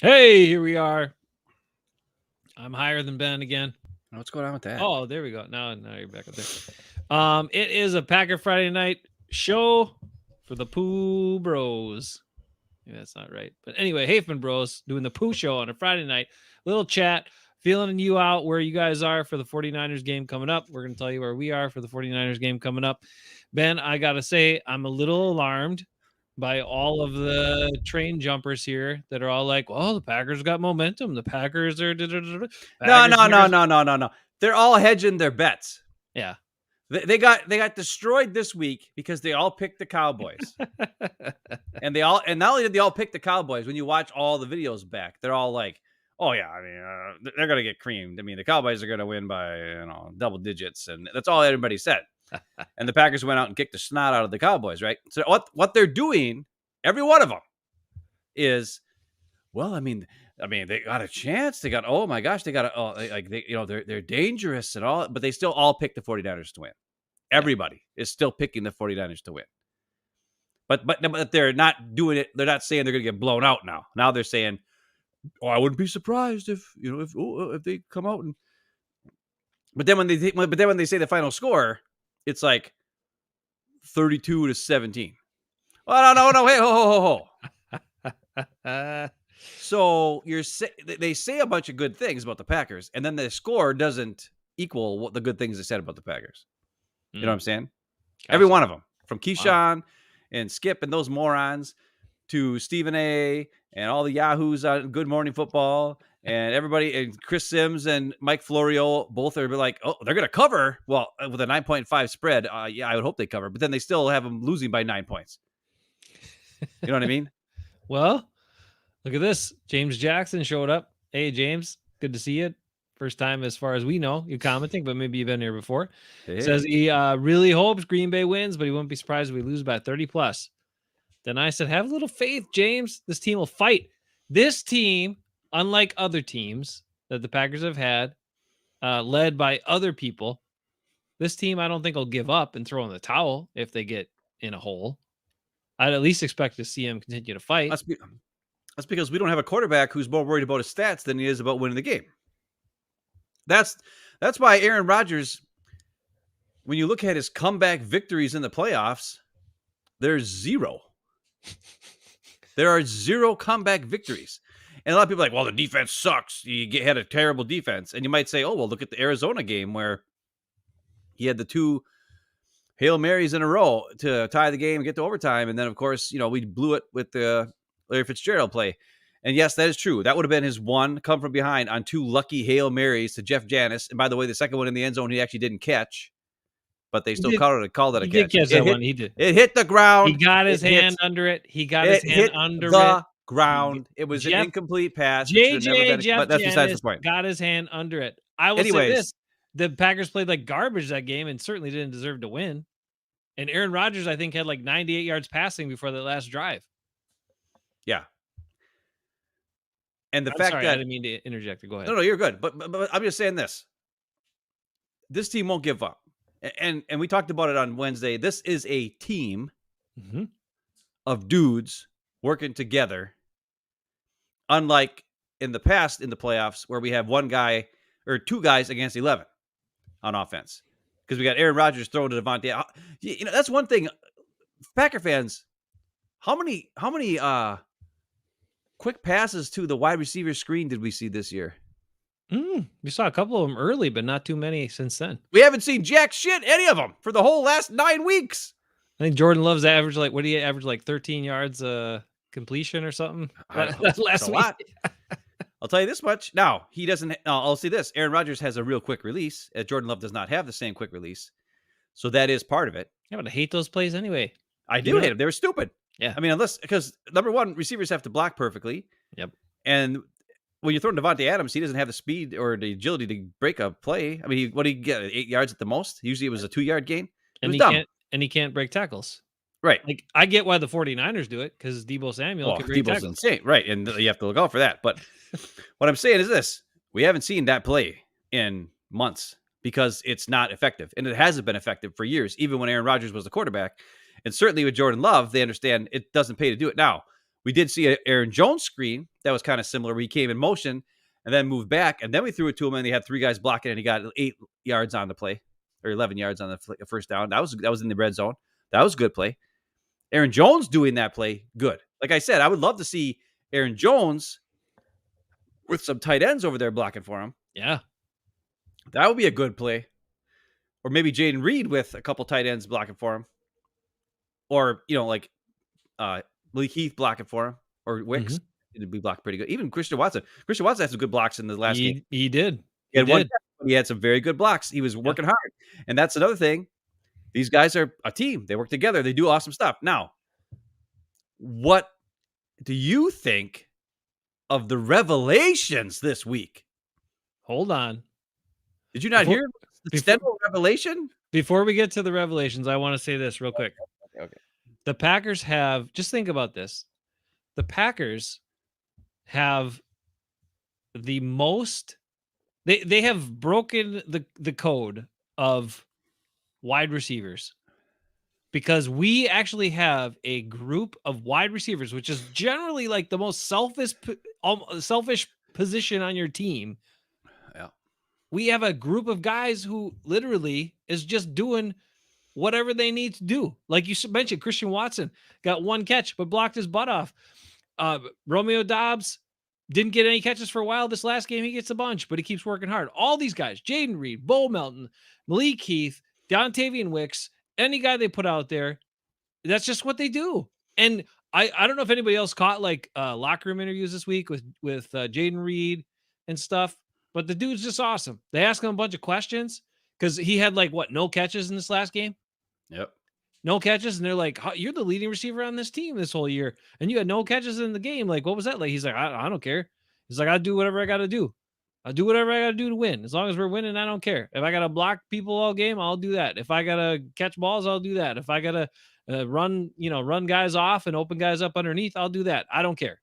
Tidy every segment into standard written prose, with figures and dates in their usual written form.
Hey, here we are. I'm higher than Ben again. What's going on with that? Oh, there we go. Now you're back up there. It is a Packer Friday night show for the Pooh Bros. Yeah, that's not right. But anyway, Hafman Bros doing the Pooh show on a Friday night. Little chat, feeling you out where you guys are for the 49ers game coming up. We're going to tell you where we are for the 49ers game coming up. Ben, I got to say, I'm a little alarmed by all of the train jumpers here that are all like, "Oh, the Packers got momentum. The Packers are No. Packers." They're all hedging their bets. Yeah. They got destroyed this week because they all picked the Cowboys. and not only did they all pick the Cowboys, when you watch all the videos back, they're all like, "Oh yeah, I mean, they're going to get creamed. I mean, the Cowboys are going to win by, double digits." And that's all everybody said. And the Packers went out and kicked the snot out of the Cowboys, right? So what they're doing, every one of them, is, well, I mean, they got a chance. They got, oh my gosh, they got they're dangerous and all, but they still all pick the 49ers to win. Everybody is still picking the 49ers to win. But they're not doing it. They're not saying they're going to get blown out now. Now they're saying, "Oh, I wouldn't be surprised if they come out and." But then when they say the final score, it's like 32-17. Oh no! Hey, ho! So they say a bunch of good things about the Packers, and then the score doesn't equal what the good things they said about the Packers. You know what I'm saying? Gotcha. Every one of them, from Keyshawn and Skip and those morons to Stephen A. and all the yahoos on Good Morning Football and everybody, and Chris Sims and Mike Florio, both are like, "Oh, they're going to cover." Well, with a 9.5 spread, yeah, I would hope they cover, but then they still have them losing by 9 points. You know what I mean? Well, look at this. James Jackson showed up. Hey, James, good to see you. First time as far as we know you commenting, but maybe you've been here before. Hey. Says he really hopes Green Bay wins, but he wouldn't be surprised if we lose by 30 plus. Then I said, have a little faith, James. This team will fight. This team, unlike other teams that the Packers have had, led by other people, this team I don't think will give up and throw in the towel if they get in a hole. I'd at least expect to see him continue to fight. That's because we don't have a quarterback who's more worried about his stats than he is about winning the game. That's why Aaron Rodgers, when you look at his comeback victories in the playoffs, there's zero. There are zero comeback victories. And a lot of people are like, well, the defense sucks. You had a terrible defense. And you might say, oh, well, look at the Arizona game where he had the 2 Hail Marys in a row to tie the game and get to overtime. And then, of course, we blew it with the Larry Fitzgerald play. And yes, that is true. That would have been his one come from behind on 2 lucky Hail Marys to Jeff Janis. And by the way, the second one in the end zone, he actually didn't catch. But they still called it a catch. He did catch that one. He did. It hit the ground. He got his hand under it. He got his hand under the ground. It was an incomplete pass. Jeff but that's besides the point. Got his hand under it. I will say this. The Packers played like garbage that game and certainly didn't deserve to win. And Aaron Rodgers, I think, had like 98 yards passing before that last drive. Yeah. And the I'm fact sorry, that I didn't mean to interject. Go ahead. No, you're good. But I'm just saying this. This team won't give up. And we talked about it on Wednesday. This is a team of dudes working together. Unlike in the past in the playoffs where we have one guy or 2 guys against 11 on offense. Because we got Aaron Rodgers throwing to Devontae. That's one thing. Packer fans, how many quick passes to the wide receiver screen did we see this year? We saw a couple of them early, but not too many since then. We haven't seen jack shit, any of them, for the whole last 9 weeks. I think Jordan Love's average, like, what do you average, like 13 yards completion or something? That's last week. I'll tell you this much. Now, he doesn't. I'll say this. Aaron Rodgers has a real quick release. Jordan Love does not have the same quick release. So that is part of it. Yeah, but I hate those plays anyway. I do hate them. They were stupid. Yeah. I mean, because number one, receivers have to block perfectly. Yep. And when you're throwing Devontae Adams, he doesn't have the speed or the agility to break a play. I mean, what did he get? 8 yards at the most? Usually it was a 2-yard gain. And he can't break tackles. Right. Like, I get why the 49ers do it, because Deebo Samuel can break tackles. Insane. Right. And you have to look out for that. But what I'm saying is this. We haven't seen that play in months because it's not effective. And it hasn't been effective for years, even when Aaron Rodgers was the quarterback. And certainly with Jordan Love, they understand it doesn't pay to do it. Now, We did see an Aaron Jones screen that was kind of similar, where he came in motion and then moved back, and then we threw it to him, and he had 3 guys blocking, and he got 8 yards on the play, or 11 yards on the first down. That was in the red zone. That was a good play. Aaron Jones doing that play, good. Like I said, I would love to see Aaron Jones with some tight ends over there blocking for him. Yeah. That would be a good play. Or maybe Jaden Reed with a couple tight ends blocking for him. Or, like Malik Heath blocking for him. Or Wicks. It'd be blocked pretty good. Even Christian Watson. Christian Watson had some good blocks in the last game. He did. He had some very good blocks. He was working hard. And that's another thing. These guys are a team. They work together. They do awesome stuff. Now, what do you think of the revelations this week? Hold on. Did you not hear the Stenwell revelation? Before we get to the revelations, I want to say this real quick. Okay. The Packers have, just think about this. The Packers have the most, they have broken the code of wide recievers, because we actually have a group of wide receivers, which is generally like the most selfish position on your team. Yeah. We have a group of guys who literally is just doing whatever they need to do. Like you mentioned, Christian Watson got 1 catch, but blocked his butt off. Romeo Doubs didn't get any catches for a while. This last game, he gets a bunch, but he keeps working hard. All these guys, Jaden Reed, Bo Melton, Malik Heath, Dontavian Wicks, any guy they put out there, that's just what they do. And I don't know if anybody else caught like locker room interviews this week with Jaden Reed and stuff, but the dude's just awesome. They ask him a bunch of questions because he had like no catches in this last game. Yep. No catches. And they're like, you're the leading receiver on this team this whole year, and you had no catches in the game. Like, what was that like? He's like, I don't care. He's like, I'll do whatever I got to do. I'll do whatever I got to do to win. As long as we're winning, I don't care. If I got to block people all game, I'll do that. If I got to catch balls, I'll do that. If I got to run guys off and open guys up underneath, I'll do that. I don't care.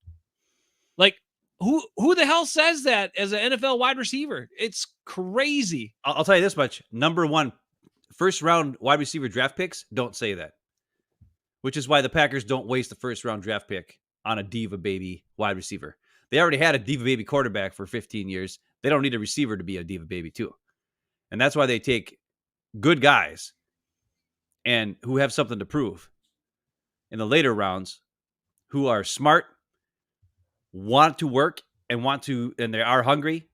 Like, who the hell says that as an NFL wide receiver? It's crazy. I'll tell you this much. Number 1, first round wide receiver draft picks don't say that, which is why the Packers don't waste the first round draft pick on a diva baby wide receiver. They already had a diva baby quarterback for 15 years. They don't need a receiver to be a diva baby too. And that's why they take good guys and who have something to prove in the later rounds, who are smart, want to work, and they are hungry.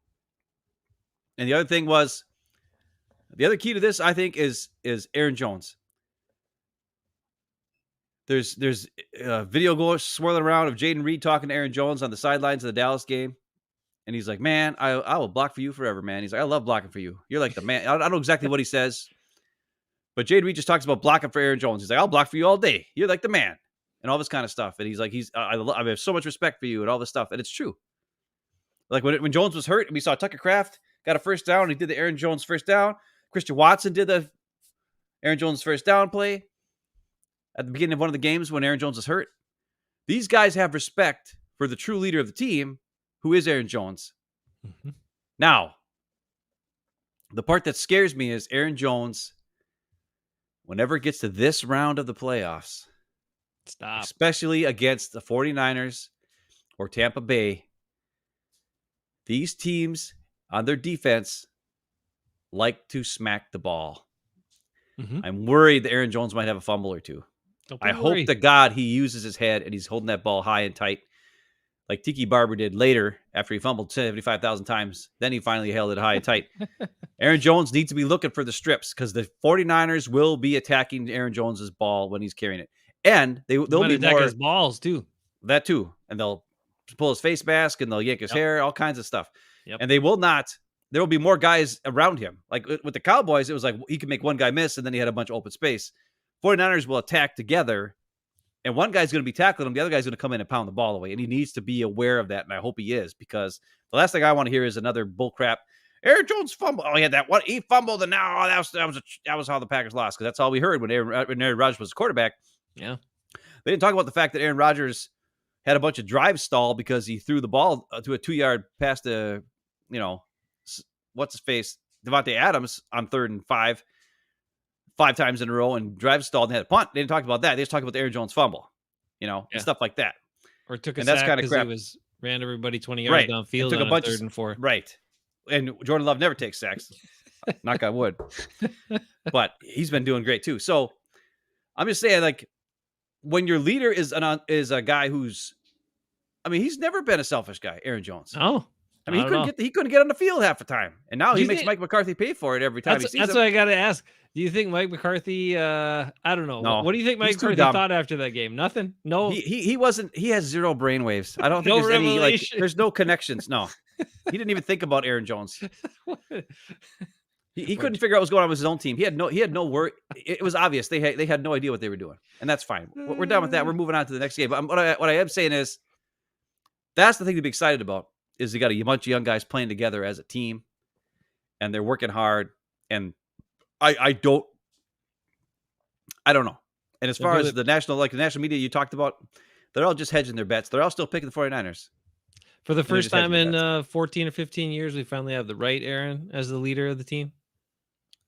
And the other thing was, the other key to this, I think, is Aaron Jones. There's a video swirling around of Jaden Reed talking to Aaron Jones on the sidelines of the Dallas game. And he's like, man, I will block for you forever, man. He's like, I love blocking for you. You're like the man. I don't know exactly what he says, but Jaden Reed just talks about blocking for Aaron Jones. He's like, I'll block for you all day. You're like the man, and all this kind of stuff. And he's like, I have so much respect for you and all this stuff. And it's true. Like when Jones was hurt and we saw Tucker Kraft got a first down, he did the Aaron Jones first down. Christian Watson did the Aaron Jones first down play at the beginning of one of the games when Aaron Jones was hurt. These guys have respect for the true leader of the team, who is Aaron Jones. Mm-hmm. Now, the part that scares me is Aaron Jones, whenever it gets to this round of the playoffs, especially against the 49ers or Tampa Bay, these teams on their defense like to smack the ball. Mm-hmm. I'm worried that Aaron Jones might have a fumble or two. I hope to God he uses his head and he's holding that ball high and tight like Tiki Barber did later after he fumbled 75,000 times. Then he finally held it high and tight. Aaron Jones needs to be looking for the strips because the 49ers will be attacking Aaron Jones's ball when he's carrying it. And they'll be attack his balls too. That too. And they'll pull his face mask and they'll yank his hair, all kinds of stuff. Yep. And there will be more guys around him. Like with the Cowboys, it was like he could make one guy miss and then he had a bunch of open space. 49ers will attack together, and one guy's going to be tackling him. The other guy's going to come in and pound the ball away, and he needs to be aware of that, and I hope he is, because the last thing I want to hear is another bullcrap. Aaron Jones fumbled. Oh, he had that one. He fumbled, and now that was how the Packers lost, because that's all we heard when Aaron Rodgers was quarterback. Yeah. They didn't talk about the fact that Aaron Rodgers had a bunch of drives stall because he threw the ball to a 2-yard pass to, what's-his-face, Devontae Adams on 3rd and 5 times in a row, and drive stalled and had a punt. They didn't talk about that. They just talked about the Aaron Jones fumble, and stuff like that. Or took a And that's sack kinda because crap. he ran everybody 20 yards Right. And downfield took a on a bunch 3rd and 4. right. And Jordan Love never takes sacks. Knock on wood. But he's been doing great too. So I'm just saying, like, when your leader is a guy who's, I mean, he's never been a selfish guy, Aaron Jones. Oh, I mean, not at all. he couldn't get on the field half the time, and now Do he you makes think- Mike McCarthy pay for it every time he That's sees that's him. what I got to ask. Do you think Mike McCarthy? I don't know. No, What do you think Mike he's too McCarthy dumb. thought after that game? Nothing. No. He wasn't. He has zero brainwaves. I don't think No there's any like. revelation. There's no connections. No, he didn't even think about Aaron Jones. He couldn't figure out what was going on with his own team. He had no worry. It was obvious they had no idea what they were doing, and that's fine. We're done with that. We're moving on to the next game. But what I am saying is, that's the thing to be excited about. Is you got a bunch of young guys playing together as a team, and they're working hard. And I don't know. And as far as the national media you talked about, they're all just hedging their bets. They're all still picking the 49ers. For the first just hedging time their in 14 or 15 years, we finally have the right Aaron as the leader of the team.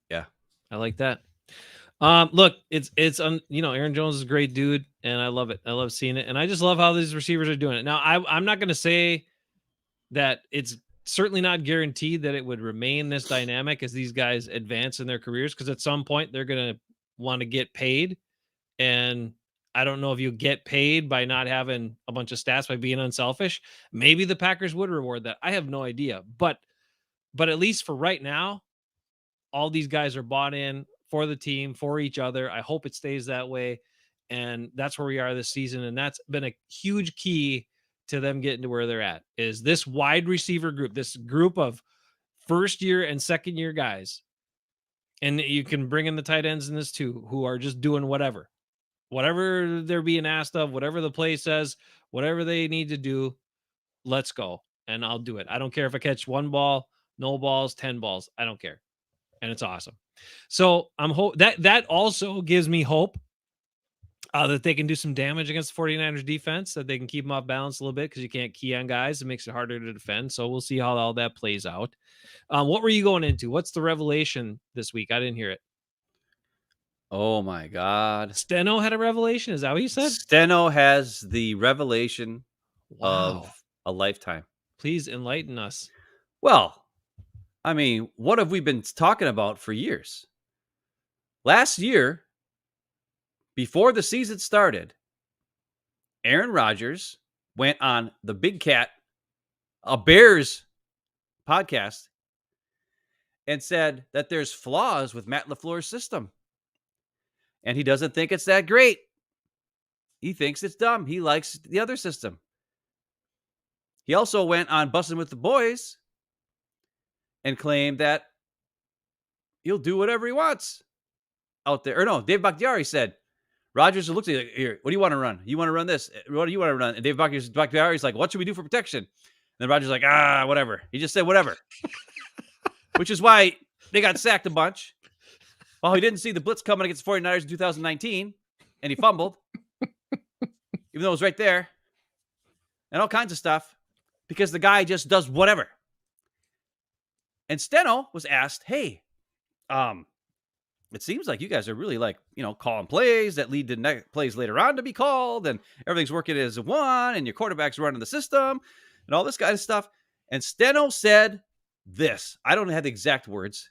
Yeah. I like that. Look, it's Aaron Jones is a great dude, and I love it. I love seeing it, and I just love how these receivers are doing it. Now, I'm not going to say that it's certainly not guaranteed that it would remain this dynamic as these guys advance in their careers, because at some point they're going to want to get paid, and I don't know if you get paid by not having a bunch of stats by being unselfish. Maybe the Packers would reward that. I have no idea, but at least for right now, all these guys are bought in for the team, for each other. I hope it stays that way. And that's where we are this season. And that's been a huge key to them getting to where they're at, is this wide receiver group, this group of first year and second year guys. And you can bring in the tight ends in this too, who are just doing whatever they're being asked of, whatever the play says, whatever they need to do. Let's go. And I'll do it. I don't care if I catch 1 ball, no balls, 10 balls. I don't care. And it's awesome. So I'm that also gives me hope that they can do some damage against the 49ers defense, that they can keep them off balance a little bit, because you can't key on guys. It makes it harder to defend. So we'll see how all that plays out. What were you going into? What's the revelation this week? I didn't hear it. Oh my God. Steno had a revelation. Is that what you said? Steno has the revelation of a lifetime. Please enlighten us. Well, I mean, what have we been talking about for years? Last year, before the season started, Aaron Rodgers went on the Big Cat, a Bears podcast, and said that there's flaws with Matt LaFleur's system. And he doesn't think it's that great. He thinks it's dumb. He likes the other system. He also went on Bussin' with the Boys and claimed that he'll do whatever he wants out there. Or no, Dave Bakhtiari said, Rodgers looked at you like, here, what do you want to run? You want to run this? What do you want to run? And Dave Bakhtiari's like, what should we do for protection? And then Rodgers like, whatever. He just said whatever. Which is why they got sacked a bunch. Well, he didn't see the blitz coming against the 49ers in 2019, and he fumbled, even though it was right there, and all kinds of stuff, because the guy just does whatever. And Steno was asked, hey, it seems like you guys are really calling plays that lead to plays later on to be called, and everything's working as one, and your quarterback's running the system, and all this kind of stuff. And Steno said this. I don't have the exact words.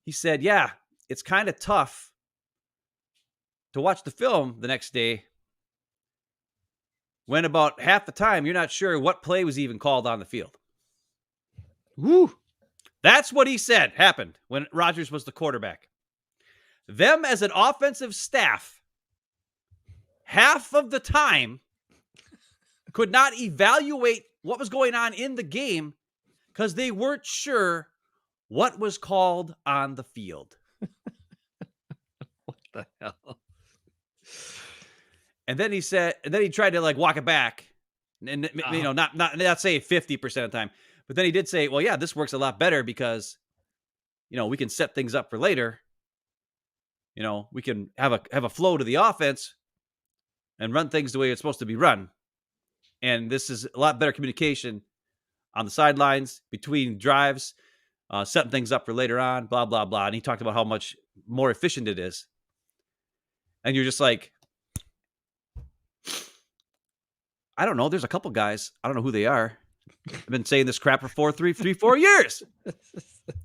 He said, yeah, it's kind of tough to watch the film the next day when about half the time you're not sure what play was even called on the field. Woo. That's what he said happened when Rodgers was the quarterback. Them as an offensive staff, half of the time, could not evaluate what was going on in the game because they weren't sure what was called on the field. What the hell? And then he tried to walk it back, and not say 50% of the time, but then he did say, well, yeah, this works a lot better because, we can set things up for later. We can have a flow to the offense and run things the way it's supposed to be run. And this is a lot better communication on the sidelines between drives, setting things up for later on, blah, blah, blah. And he talked about how much more efficient it is. And you're just like, I don't know. There's a couple guys. I don't know who they are. I've been saying this crap for 4 years.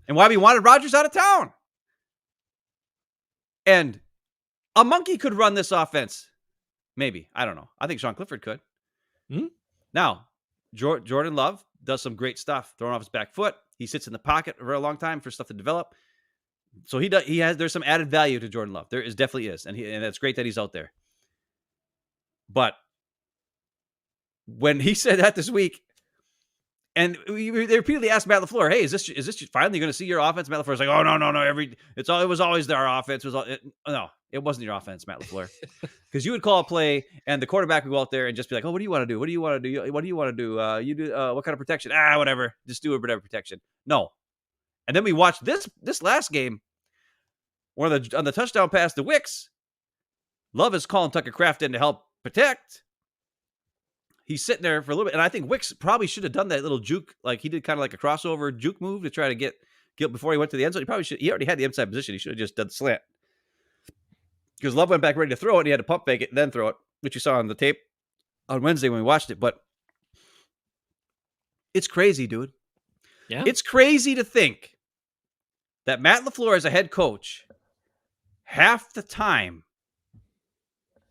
And Wybie wanted Rodgers out of town. And a monkey could run this offense. Maybe. I don't know. I think Sean Clifford could. Now, Jordan Love does some great stuff, throwing off his back foot. He sits in the pocket for a long time for stuff to develop. So there's some added value to Jordan Love. There definitely is. And that's great that he's out there. But when he said that this week, and they repeatedly asked Matt LaFleur, "Hey, is this finally going to see your offense?" Matt LaFleur's like, "Oh no, it was always our offense. No, it wasn't your offense, Matt LaFleur, because you would call a play and the quarterback would go out there and just be like, "Oh, what do you want to do? What do you want to do? What do you want to do? You do what kind of protection? Whatever. Just do whatever protection." No, and then we watched this last game, on the touchdown pass to Wicks. Love is calling Tucker Kraft in to help protect. He's sitting there for a little bit, and I think Wicks probably should have done that little juke, like he did, kind of like a crossover juke move to try to get before he went to the end zone. He already had the inside position. He should have just done the slant, because Love went back ready to throw it, and he had to pump fake it and then throw it, which you saw on the tape on Wednesday when we watched it. But it's crazy, dude. Yeah, it's crazy to think that Matt LaFleur, as a head coach, half the time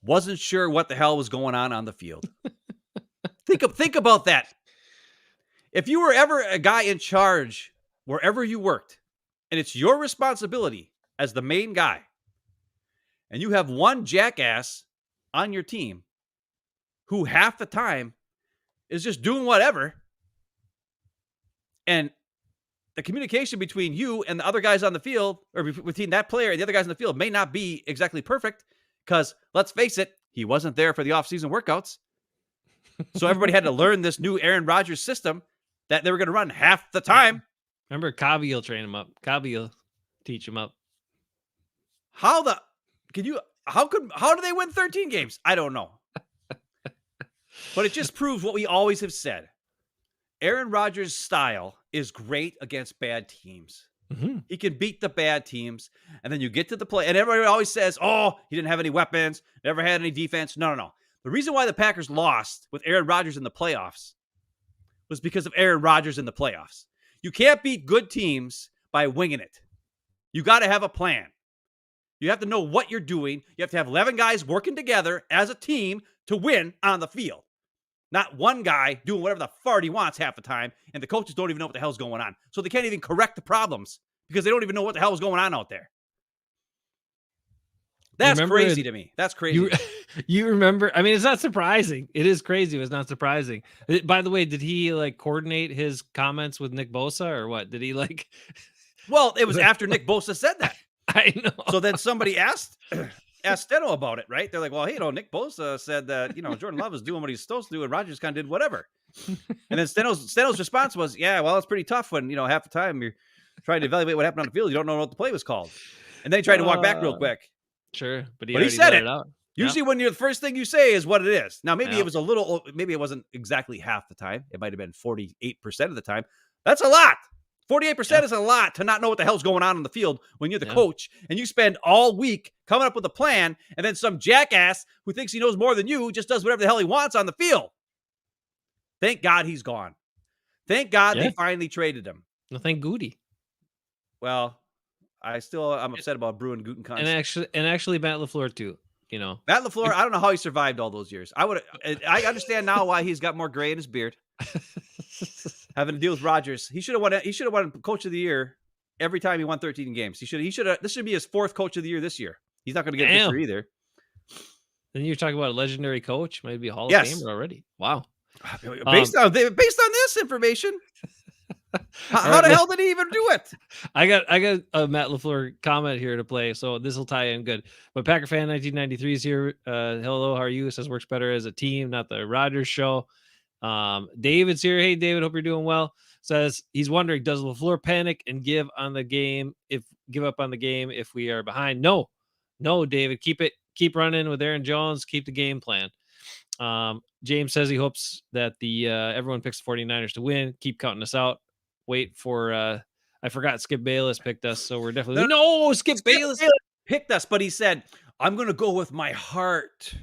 wasn't sure what the hell was going on the field. Think about that. If you were ever a guy in charge wherever you worked, and it's your responsibility as the main guy, and you have one jackass on your team who half the time is just doing whatever, and the communication between you and the other guys on the field, or between that player and the other guys on the field, may not be exactly perfect, because let's face it, he wasn't there for the offseason workouts. So everybody had to learn this new Aaron Rodgers system that they were going to run half the time. Remember, Cobby will train him up. Cobby will teach him up. How do they win 13 games? I don't know. But it just proves what we always have said. Aaron Rodgers' style is great against bad teams. Mm-hmm. He can beat the bad teams, and then you get to the play, and everybody always says, "Oh, he didn't have any weapons, never had any defense." No. The reason why the Packers lost with Aaron Rodgers in the playoffs was because of Aaron Rodgers in the playoffs. You can't beat good teams by winging it. You got to have a plan. You have to know what you're doing. You have to have 11 guys working together as a team to win on the field. Not one guy doing whatever the fart he wants half the time, and the coaches don't even know what the hell's going on. So they can't even correct the problems because they don't even know what the hell is going on out there. That's crazy to me. That's crazy. You remember? I mean, it's not surprising. It is crazy. It's not surprising. By the way, did he coordinate his comments with Nick Bosa or what? Did he Well, it was after Nick Bosa said that. I know. So then somebody asked Steno about it, right? They're like, "Well, hey, Nick Bosa said that Jordan Love was doing what he's supposed to do, and Rodgers kind of did whatever." And then Steno's response was, "Yeah, well, it's pretty tough when half the time you're trying to evaluate what happened on the field, you don't know what the play was called." And then he tried to walk back real quick. Sure, but he said it out. Usually when the first thing you say is what it is. Now, maybe it was maybe it wasn't exactly half the time. It might have been 48% of the time. That's a lot. 48% is a lot to not know what the hell's going on the field when you're the coach and you spend all week coming up with a plan, and then some jackass who thinks he knows more than you just does whatever the hell he wants on the field. Thank God he's gone. Thank God they finally traded him. No, thank Goody. Well, I'm upset about Bruin Gutekunst. And actually Matt LaFleur too. Matt LaFleur, I don't know how he survived all those years. I understand now why he's got more gray in his beard. Having to deal with Rodgers. He should have won Coach of the Year every time he won 13 games. This should be his 4th Coach of the Year this year. He's not going to get this year either. Then you're talking about a legendary coach, maybe a Hall of Famer already. Wow. Based on this information. How the hell did he even do it? I got a Matt LaFleur comment here to play, so this will tie in good. But Packer fan 1993 is here. Hello, how are you? It says works better as a team, not the Rodgers show. David's here. Hey, David, hope you're doing well. Says he's wondering, does LaFleur panic and give up on the game if we are behind? No, David, keep running with Aaron Jones. Keep the game plan. James says he hopes that everyone picks the 49ers to win. Keep counting us out. Wait for I forgot Skip Bayless picked us, so we're definitely Skip Bayless picked us, but he said, "I'm going to go with my heart."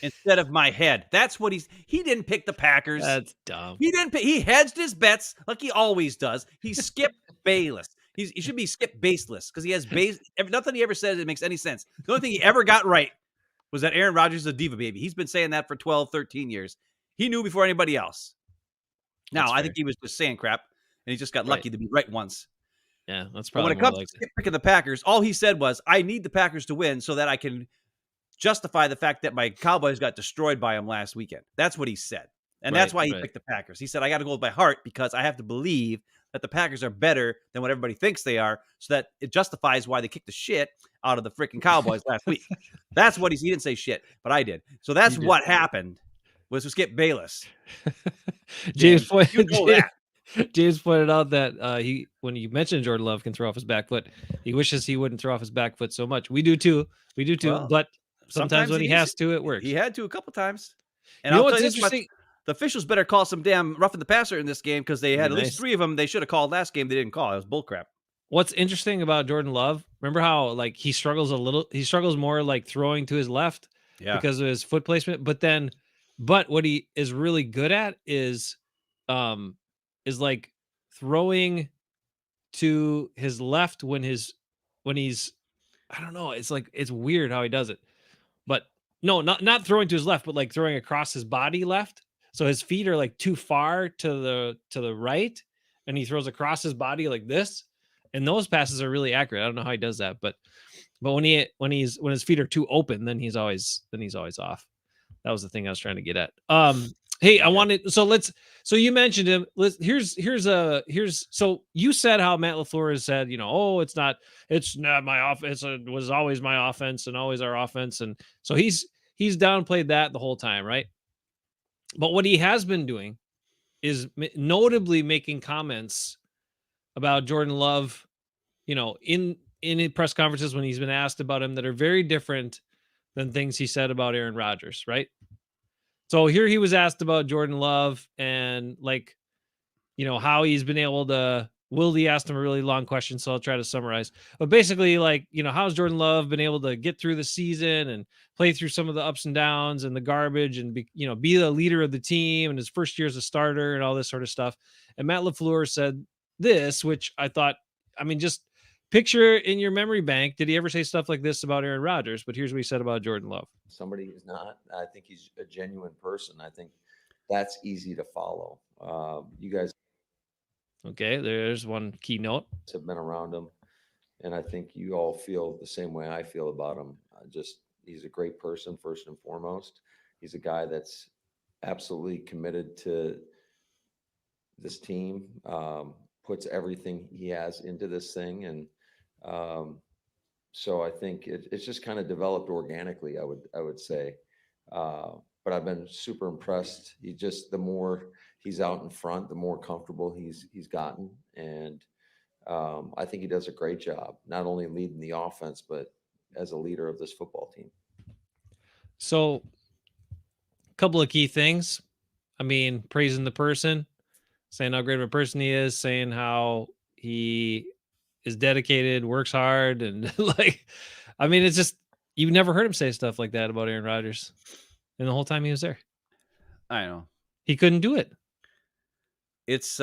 instead of my head. That's what he didn't pick the Packers. That's dumb. He didn't pick, he hedged his bets like he always does. He skipped Bayless. He should be skip baseless because he has nothing he ever says it makes any sense. The only thing he ever got right was that Aaron Rodgers is a diva baby. He's been saying that for 12, 13 years. He knew before anybody else. Now, I think he was just saying crap, and he just got lucky to be right once. Yeah, that's But probably when it comes to picking the Packers, all he said was, I need the Packers to win so that I can justify the fact that my Cowboys got destroyed by him last weekend. That's what he said. And that's why he picked the Packers. He said, I got to go with my heart because I have to believe that the Packers are better than what everybody thinks they are, so that it justifies why they kicked the shit out of the freaking Cowboys last week. That's what he didn't say shit, but I did. So that's what happened was to skip Bayless. James pointed out that when you mentioned Jordan Love can throw off his back foot, he wishes he wouldn't throw off his back foot so much. We do too. Well, but sometimes when he has to, it works. He had to a couple times. And I'll tell you interesting. The officials better call some damn roughing the passer in this game because they had at least 3 of them they should have called last game. They didn't call. It was bullcrap. What's interesting about Jordan Love, remember how like he struggles more like throwing to his left because of his foot placement. But what he is really good at is like throwing to his left when he's I don't know. It's like, it's weird how he does it, but no, not throwing to his left, but like throwing across his body left. So his feet are like too far to the right, and he throws across his body like this. And those passes are really accurate. I don't know how he does that, but when his feet are too open, then he's always off. That was the thing I was trying to get at. Hey, so you mentioned him. So you said how Matt LaFleur has said, it's not my offense. It was always my offense and always our offense. And so he's downplayed that the whole time. Right. But what he has been doing is notably making comments about Jordan Love, in press conferences when he's been asked about him that are very different than things he said about Aaron Rodgers, right? So here he was asked about Jordan Love and how he's been able to. Wildy asked him a really long question, so I'll try to summarize. But basically, how's Jordan Love been able to get through the season and play through some of the ups and downs and the garbage and be the leader of the team and his first year as a starter and all this sort of stuff. And Matt LaFleur said this, which I thought, just picture in your memory bank. Did he ever say stuff like this about Aaron Rodgers? But here's what he said about Jordan Love. Somebody who's not. I think he's a genuine person. I think that's easy to follow. You guys. Okay, there's one keynote. Have been around him, and I think you all feel the same way I feel about him. He's a great person, first and foremost. He's a guy that's absolutely committed to this team, puts everything he has into this thing. And so I think it's just kind of developed organically, I would say. But I've been super impressed. The more he's out in front, the more comfortable he's gotten. And I think he does a great job, not only leading the offense, but as a leader of this football team. So a couple of key things. Praising the person, saying how great of a person he is, saying how he is dedicated, works hard. And it's just, you've never heard him say stuff like that about Aaron Rodgers. And the whole time he was there. I know. He couldn't do it. It's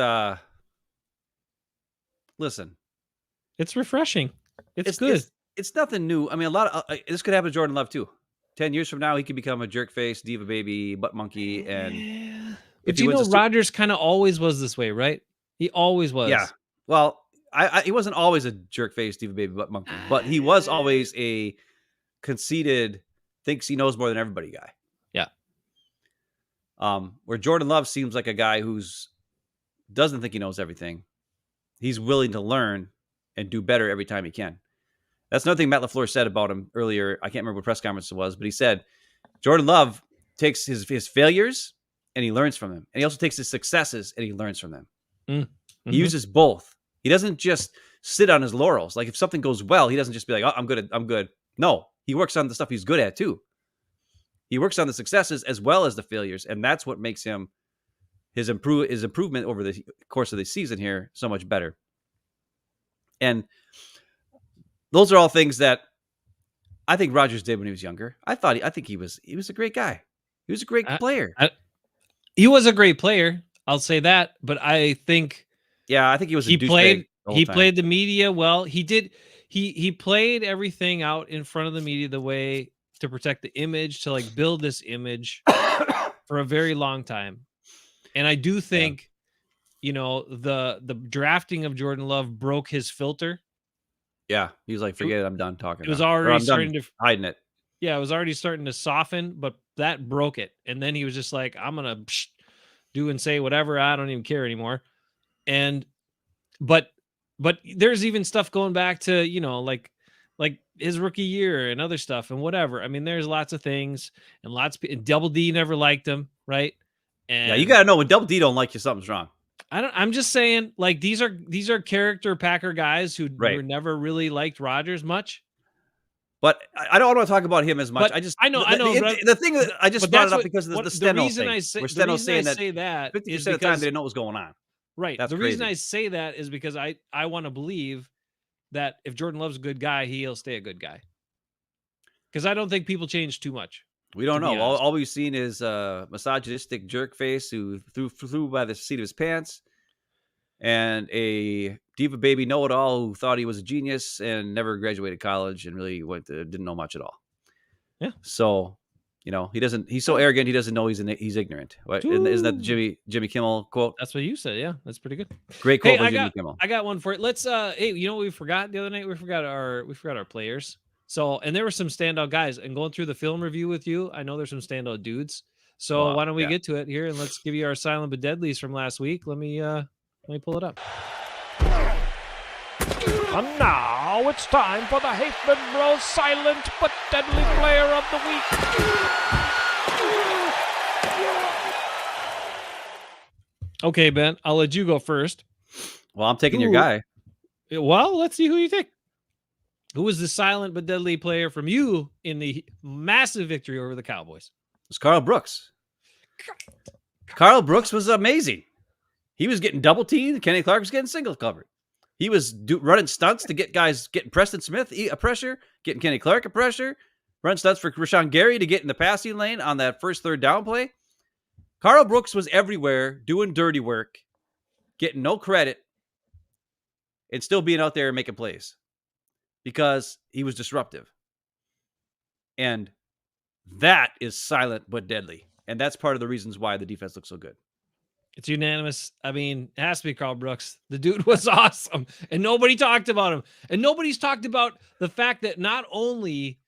listen. It's refreshing. It's good. It's nothing new. A lot of this could happen to Jordan Love too. 10 years from now, he could become a jerk face, diva baby, butt monkey, and but Rodgers kind of always was this way, right? He always was. Yeah. Well, he wasn't always a jerk face, diva baby, butt monkey, but he was always a conceited, thinks he knows more than everybody guy. Yeah. Where Jordan Love seems like a guy doesn't think he knows everything. He's willing to learn and do better every time he can. That's another thing Matt LaFleur said about him earlier. I can't remember what press conference it was, but he said Jordan Love takes his failures and he learns from them. And he also takes his successes and he learns from them. Mm-hmm. He uses both. He doesn't just sit on his laurels. Like if something goes well, he doesn't just be like, oh, I'm good. No, he works on the stuff he's good at too. He works on the successes as well as the failures. And that's what makes him his improvement over the course of the season here so much better. And those are all things that I think Rodgers did when he was younger. I think he was a great guy. He was a great I- player. He was a great player. I'll say that, but I think Yeah, I think he was a he douchebag played the whole he time. played the media well. He did he played everything out in front of the media the way to protect the image, to like build this image for a very long time. And I do think the drafting of Jordan Love broke his filter. Yeah, he was like, "Forget it, I'm done talking." It was now. Or already I'm done starting to hiding it. Yeah, it was already starting to soften, but that broke it. And then he was just like, I'm gonna do and say whatever. I don't even care anymore. And but there's even stuff going back to, like his rookie year and other stuff and whatever. I mean, there's lots of things and and Double D never liked him, right? And Yeah, you gotta know when Double D don't like you, something's wrong. I'm just saying, like, these are character Packer guys who Right. were never really liked Rodgers much. But I don't want to talk about him as much. But I just I know, the thing that I just but brought that's it up what- because of the what- Steno reason thing. I say Where the Steno's reason saying I that say that 50% is of the time because they didn't know what was going on. right. That's The reason crazy. I say that is because I want to believe that if Jordan Love's a good guy, he'll stay a good guy. Because I don't think people change too much. We don't to be know. honest. All we've seen is a misogynistic jerk face who flew by the seat of his pants, and a diva baby know-it-all who thought he was a genius and never graduated college and really didn't know much at all. Yeah. So, he's so arrogant he doesn't know he's ignorant. What, isn't that the Jimmy Kimmel quote? That's what you said. Yeah, that's pretty good. Great quote Hey, by Jimmy Kimmel. I got one for it. Let's hey, you know what we forgot the other night? We forgot our players. So, and there were some standout guys, and going through the film review with you, I know there's some standout dudes. So Wow, why don't we yeah. get to it here, and let's give you our silent but deadlies from last week. Let me pull it up. And now it's time for the Hafman Bros Silent but Deadly Player of the Week. Okay, Ben, I'll let you go first. Well, I'm taking your Ooh. guy. Well, let's see who you think. Who was the silent but deadly player from you in the massive victory over the Cowboys? It's Carl Brooks. Carl Brooks was amazing. He was getting double teamed. Kenny Clark was getting single covered. He was running stunts to get guys, getting Preston Smith a pressure, getting Kenny Clark a pressure, running stunts for Rashawn Gary to get in the passing lane on that first third down play. Carl Brooks was everywhere doing dirty work, getting no credit, and still being out there making plays because he was disruptive. And that is silent but deadly. And that's part of the reasons why the defense looks so good. It's unanimous. I mean, it has to be Carl Brooks. The dude was awesome, and nobody talked about him. And nobody's talked about the fact that not only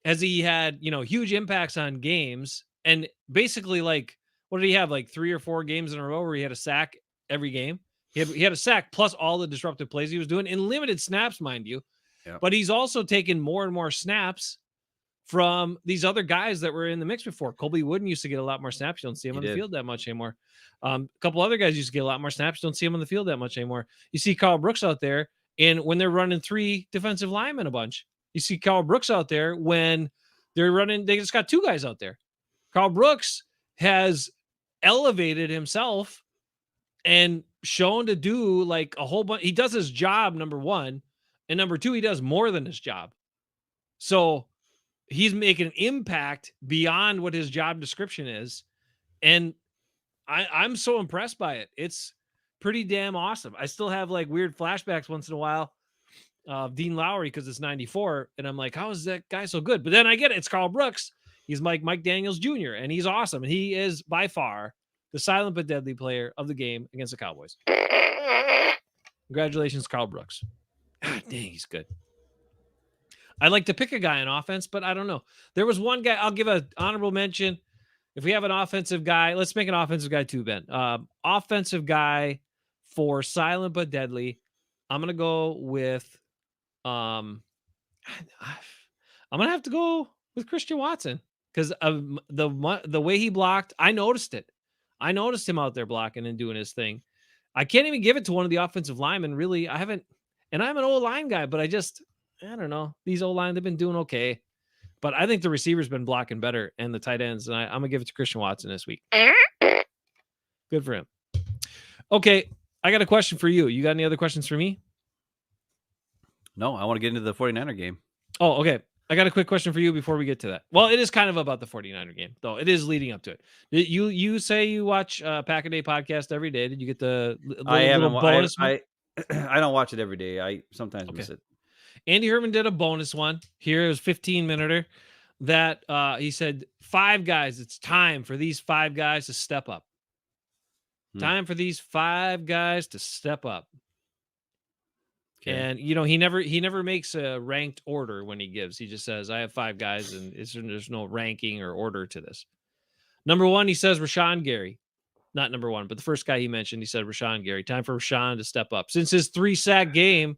has he had, huge impacts on games, and basically, like, what did he have? Like 3 or 4 games in a row where he had a sack every game. He had a sack plus all the disruptive plays he was doing in limited snaps, mind you. Yep. But he's also taken more and more snaps from these other guys that were in the mix before. Colby Wooden used to get a lot more snaps. You don't see him on the field that much anymore. A couple other guys used to get a lot more snaps. Don't see him on the field that much anymore. You see Carl Brooks out there, and when they're running 3 defensive linemen a bunch, you see Carl Brooks out there when they're running. They just got 2 guys out there. Carl Brooks has elevated himself and shown to do like a whole bunch. He does his job, number 1, and number 2, he does more than his job. So he's making an impact beyond what his job description is. And I'm so impressed by it. It's pretty damn awesome. I still have like weird flashbacks once in a while of Dean Lowry because it's 94. And I'm like, how is that guy so good? But then I get it. It's Carl Brooks. He's Mike Daniels Jr. and he's awesome. And he is by far the silent but deadly player of the game against the Cowboys. Congratulations, Carl Brooks. God dang, he's good. I'd like to pick a guy on offense, but I don't know. There was one guy, I'll give an honorable mention. If we have an offensive guy, let's make an offensive guy too, Ben. Offensive guy for silent but deadly. I'm going to go with, I'm going to have to go with Christian Watson because of the way he blocked. I noticed it. I noticed him out there blocking and doing his thing. I can't even give it to one of the offensive linemen. Really, I haven't, and I'm an O-line guy, but I don't know. These O-line, they've been doing okay. But I think the receiver's been blocking better and the tight ends. And I'm going to give it to Christian Watson this week. Good for him. Okay. I got a question for you. You got any other questions for me? No, I want to get into the 49er game. Oh, okay. I got a quick question for you before we get to that. Well, it is kind of about the 49er game, though. It is leading up to it. You say you watch Pack a Day podcast every day. Did you get the I haven't. little bonus one? I don't watch it every day. I sometimes Okay. miss it. Andy Herman did a bonus one. Here it was 15-minuter that he said 5 guys. It's time for these 5 guys to step up. Time for these 5 guys to step up. Okay. And he never makes a ranked order when he gives. He just says, I have 5 guys, and there's no ranking or order to this. Number 1, he says Rashawn Gary. Not number 1, but the first guy he mentioned, he said Rashawn Gary. Time for Rashawn to step up. Since his 3-sack game,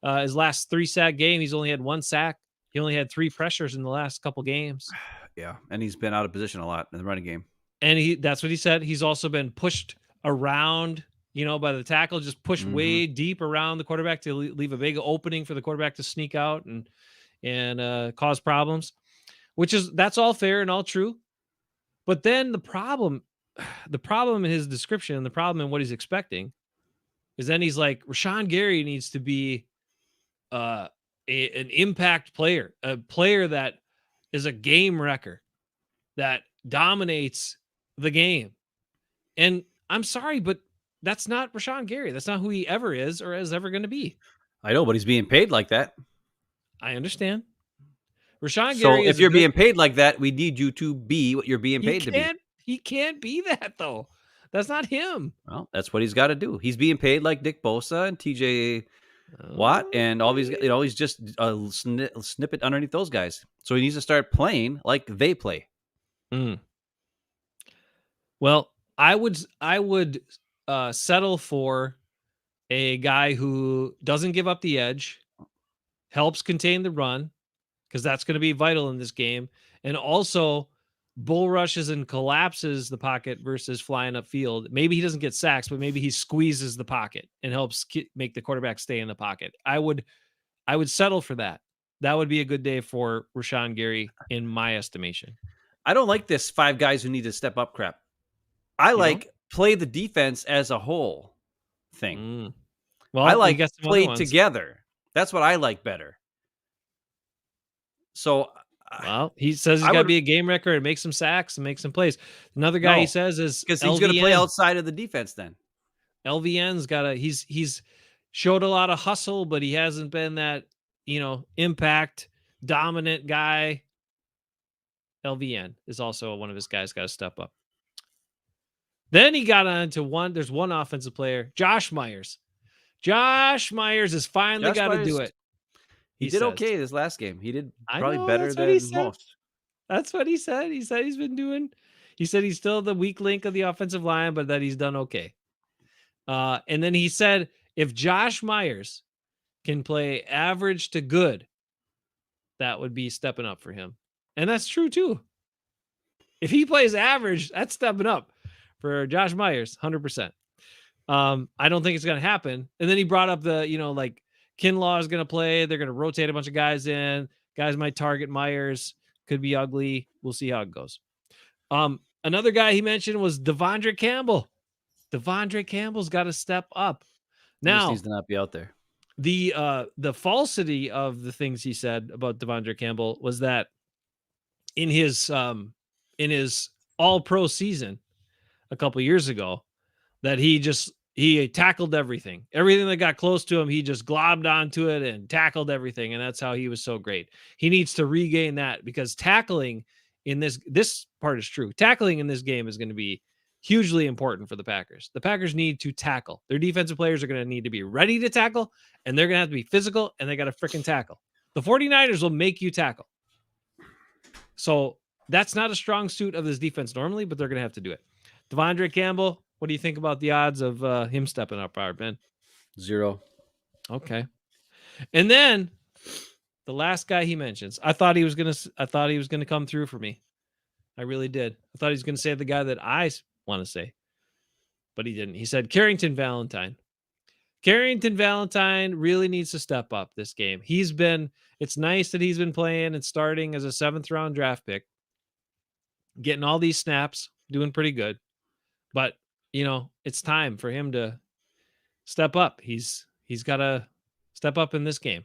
his last 3-sack game, he's only had 1 sack. He only had 3 pressures in the last couple games. Yeah, and he's been out of position a lot in the running game. And that's what he said. He's also been pushed around, by the tackle, just pushed way deep around the quarterback to leave a big opening for the quarterback to sneak out and cause problems, that's all fair and all true. But then the problem in his description and the problem in what he's expecting is then he's like, Rashawn Gary needs to be an impact player, a player that is a game wrecker, that dominates the game. And I'm sorry, but that's not Rashawn Gary. That's not who he ever is or is ever going to be. I know, but he's being paid like that. I understand. Rashawn So Gary if you're being paid like that, we need you to be what you're being paid to be. He can't be that, though. That's not him. Well, that's what he's got to do. He's being paid like Nick Bosa and TJ Watt and all these. He's just a snippet underneath those guys. So he needs to start playing like they play. Well, I would settle for a guy who doesn't give up the edge, helps contain the run, because that's going to be vital in this game, and also bull rushes and collapses the pocket versus flying upfield. Maybe he doesn't get sacks, but maybe he squeezes the pocket and helps make the quarterback stay in the pocket. I would settle for that. That would be a good day for Rashawn Gary, in my estimation. I don't like this 5 guys who need to step up crap. I like play the defense as a whole thing. Well, I like play together. That's what I like better. So, well, he says he's got to be a game wrecker and make some sacks and make some plays. Another guy he says is because he's going to play outside of the defense. Then LVN's got he's showed a lot of hustle, but he hasn't been that impact dominant guy. LVN is also one of his guys got to step up. Then he got on to there's one offensive player, Josh Myers. Josh Myers has finally got to do it. He did okay this last game. He did probably better than most. That's what he said. He said he's still the weak link of the offensive line, but that he's done okay. And then he said, if Josh Myers can play average to good, that would be stepping up for him. And that's true too. If he plays average, that's stepping up for Josh Myers, 100%. I don't think it's going to happen. And then he brought up the, like Kinlaw is going to play. They're going to rotate a bunch of guys in. Guys might target Myers. Could be ugly. We'll see how it goes. Another guy he mentioned was Devondre Campbell. Devondre Campbell's got to step up. Now, he needs to not be out there. The falsity of the things he said about Devondre Campbell was that in his all-pro season a couple years ago, that he tackled everything that got close to him. He just globbed onto it and tackled everything. And that's how he was so great. He needs to regain that, because tackling in this part is true. Tackling in this game is going to be hugely important for the Packers. The Packers need to tackle. Their defensive players are going to need to be ready to tackle, and they're going to have to be physical, and they got to freaking tackle. The 49ers will make you tackle. So that's not a strong suit of this defense normally, but they're going to have to do it. Devondre Campbell, what do you think about the odds of him stepping up, Ben? 0. Okay. And then the last guy he mentions, I thought he was gonna come through for me. I really did. I thought he was gonna say the guy that I want to say, but he didn't. He said Carrington Valentine. Carrington Valentine really needs to step up this game. It's nice that he's been playing and starting as a 7th round draft pick, getting all these snaps, doing pretty good. But, it's time for him to step up. He's got to step up in this game.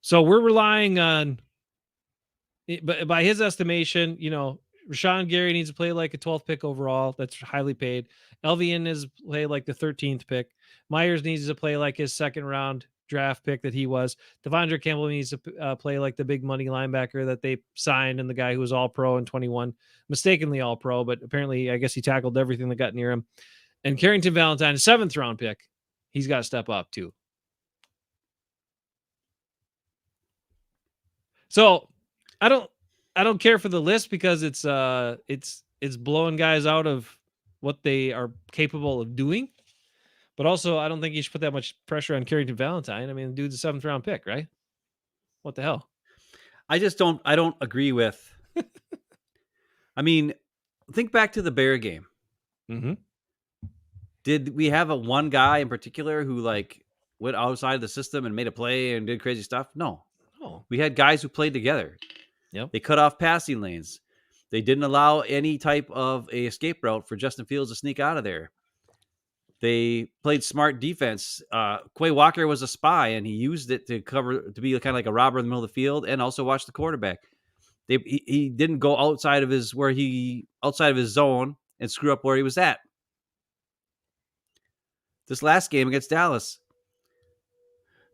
So we're relying on but by his estimation, Rashawn Gary needs to play like a 12th pick overall. That's highly paid. Elvian is play like the 13th pick. Myers needs to play like his second round draft pick that he was. Devondre Campbell needs to play like the big money linebacker that they signed and the guy who was all pro in 21, mistakenly all pro, but apparently I guess he tackled everything that got near him. And Carrington Valentine, 7th round pick. He's got to step up too. So I don't care for the list because it's blowing guys out of what they are capable of doing. But also, I don't think you should put that much pressure on Carrington Valentine. I mean, the dude's a 7th round pick, right? What the hell? I don't agree with. I mean, think back to the Bear game. Mm-hmm. Did we have one guy in particular who like went outside of the system and made a play and did crazy stuff? No. We had guys who played together. Yep. They cut off passing lanes. They didn't allow any type of a escape route for Justin Fields to sneak out of there. They played smart defense. Quay Walker was a spy, and he used it to be kind of like a robber in the middle of the field, and also watch the quarterback. He didn't go outside of his zone and screw up where he was at. This last game against Dallas,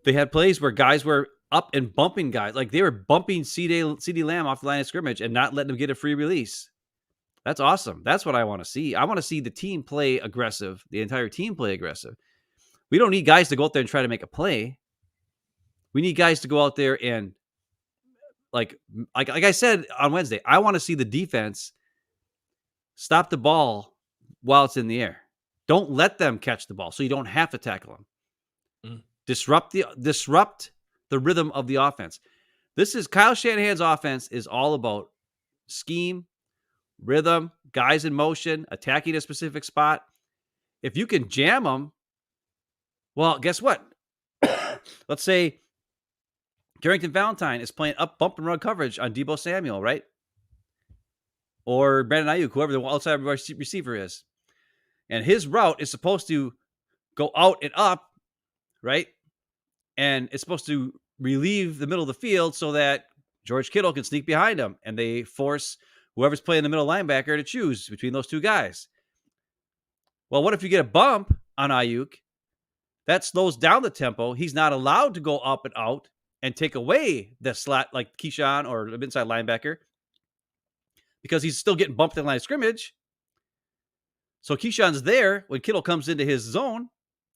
they had plays where guys were up and bumping guys. Like they were bumping CeeDee Lamb off the line of scrimmage and not letting him get a free release. That's awesome. That's what I want to see. I want to see the team play aggressive, the entire team play aggressive. We don't need guys to go out there and try to make a play. We need guys to go out there and like I said on Wednesday, I want to see the defense stop the ball while it's in the air. Don't let them catch the ball so you don't have to tackle them. Disrupt the rhythm of the offense. This is Kyle Shanahan's offense is all about scheme, rhythm, guys in motion, attacking a specific spot. If you can jam them, well, guess what? Let's say Carrington Valentine is playing up bump and run coverage on Deebo Samuel, right? Or Brandon Ayuk, whoever the outside receiver is. And his route is supposed to go out and up, right? And it's supposed to relieve the middle of the field so that George Kittle can sneak behind him. And they force whoever's playing the middle linebacker to choose between those two guys. Well, what if you get a bump on Ayuk? That slows down the tempo. He's not allowed to go up and out and take away the slot like Keyshawn or the inside linebacker because he's still getting bumped in the line of scrimmage. So Keyshawn's there when Kittle comes into his zone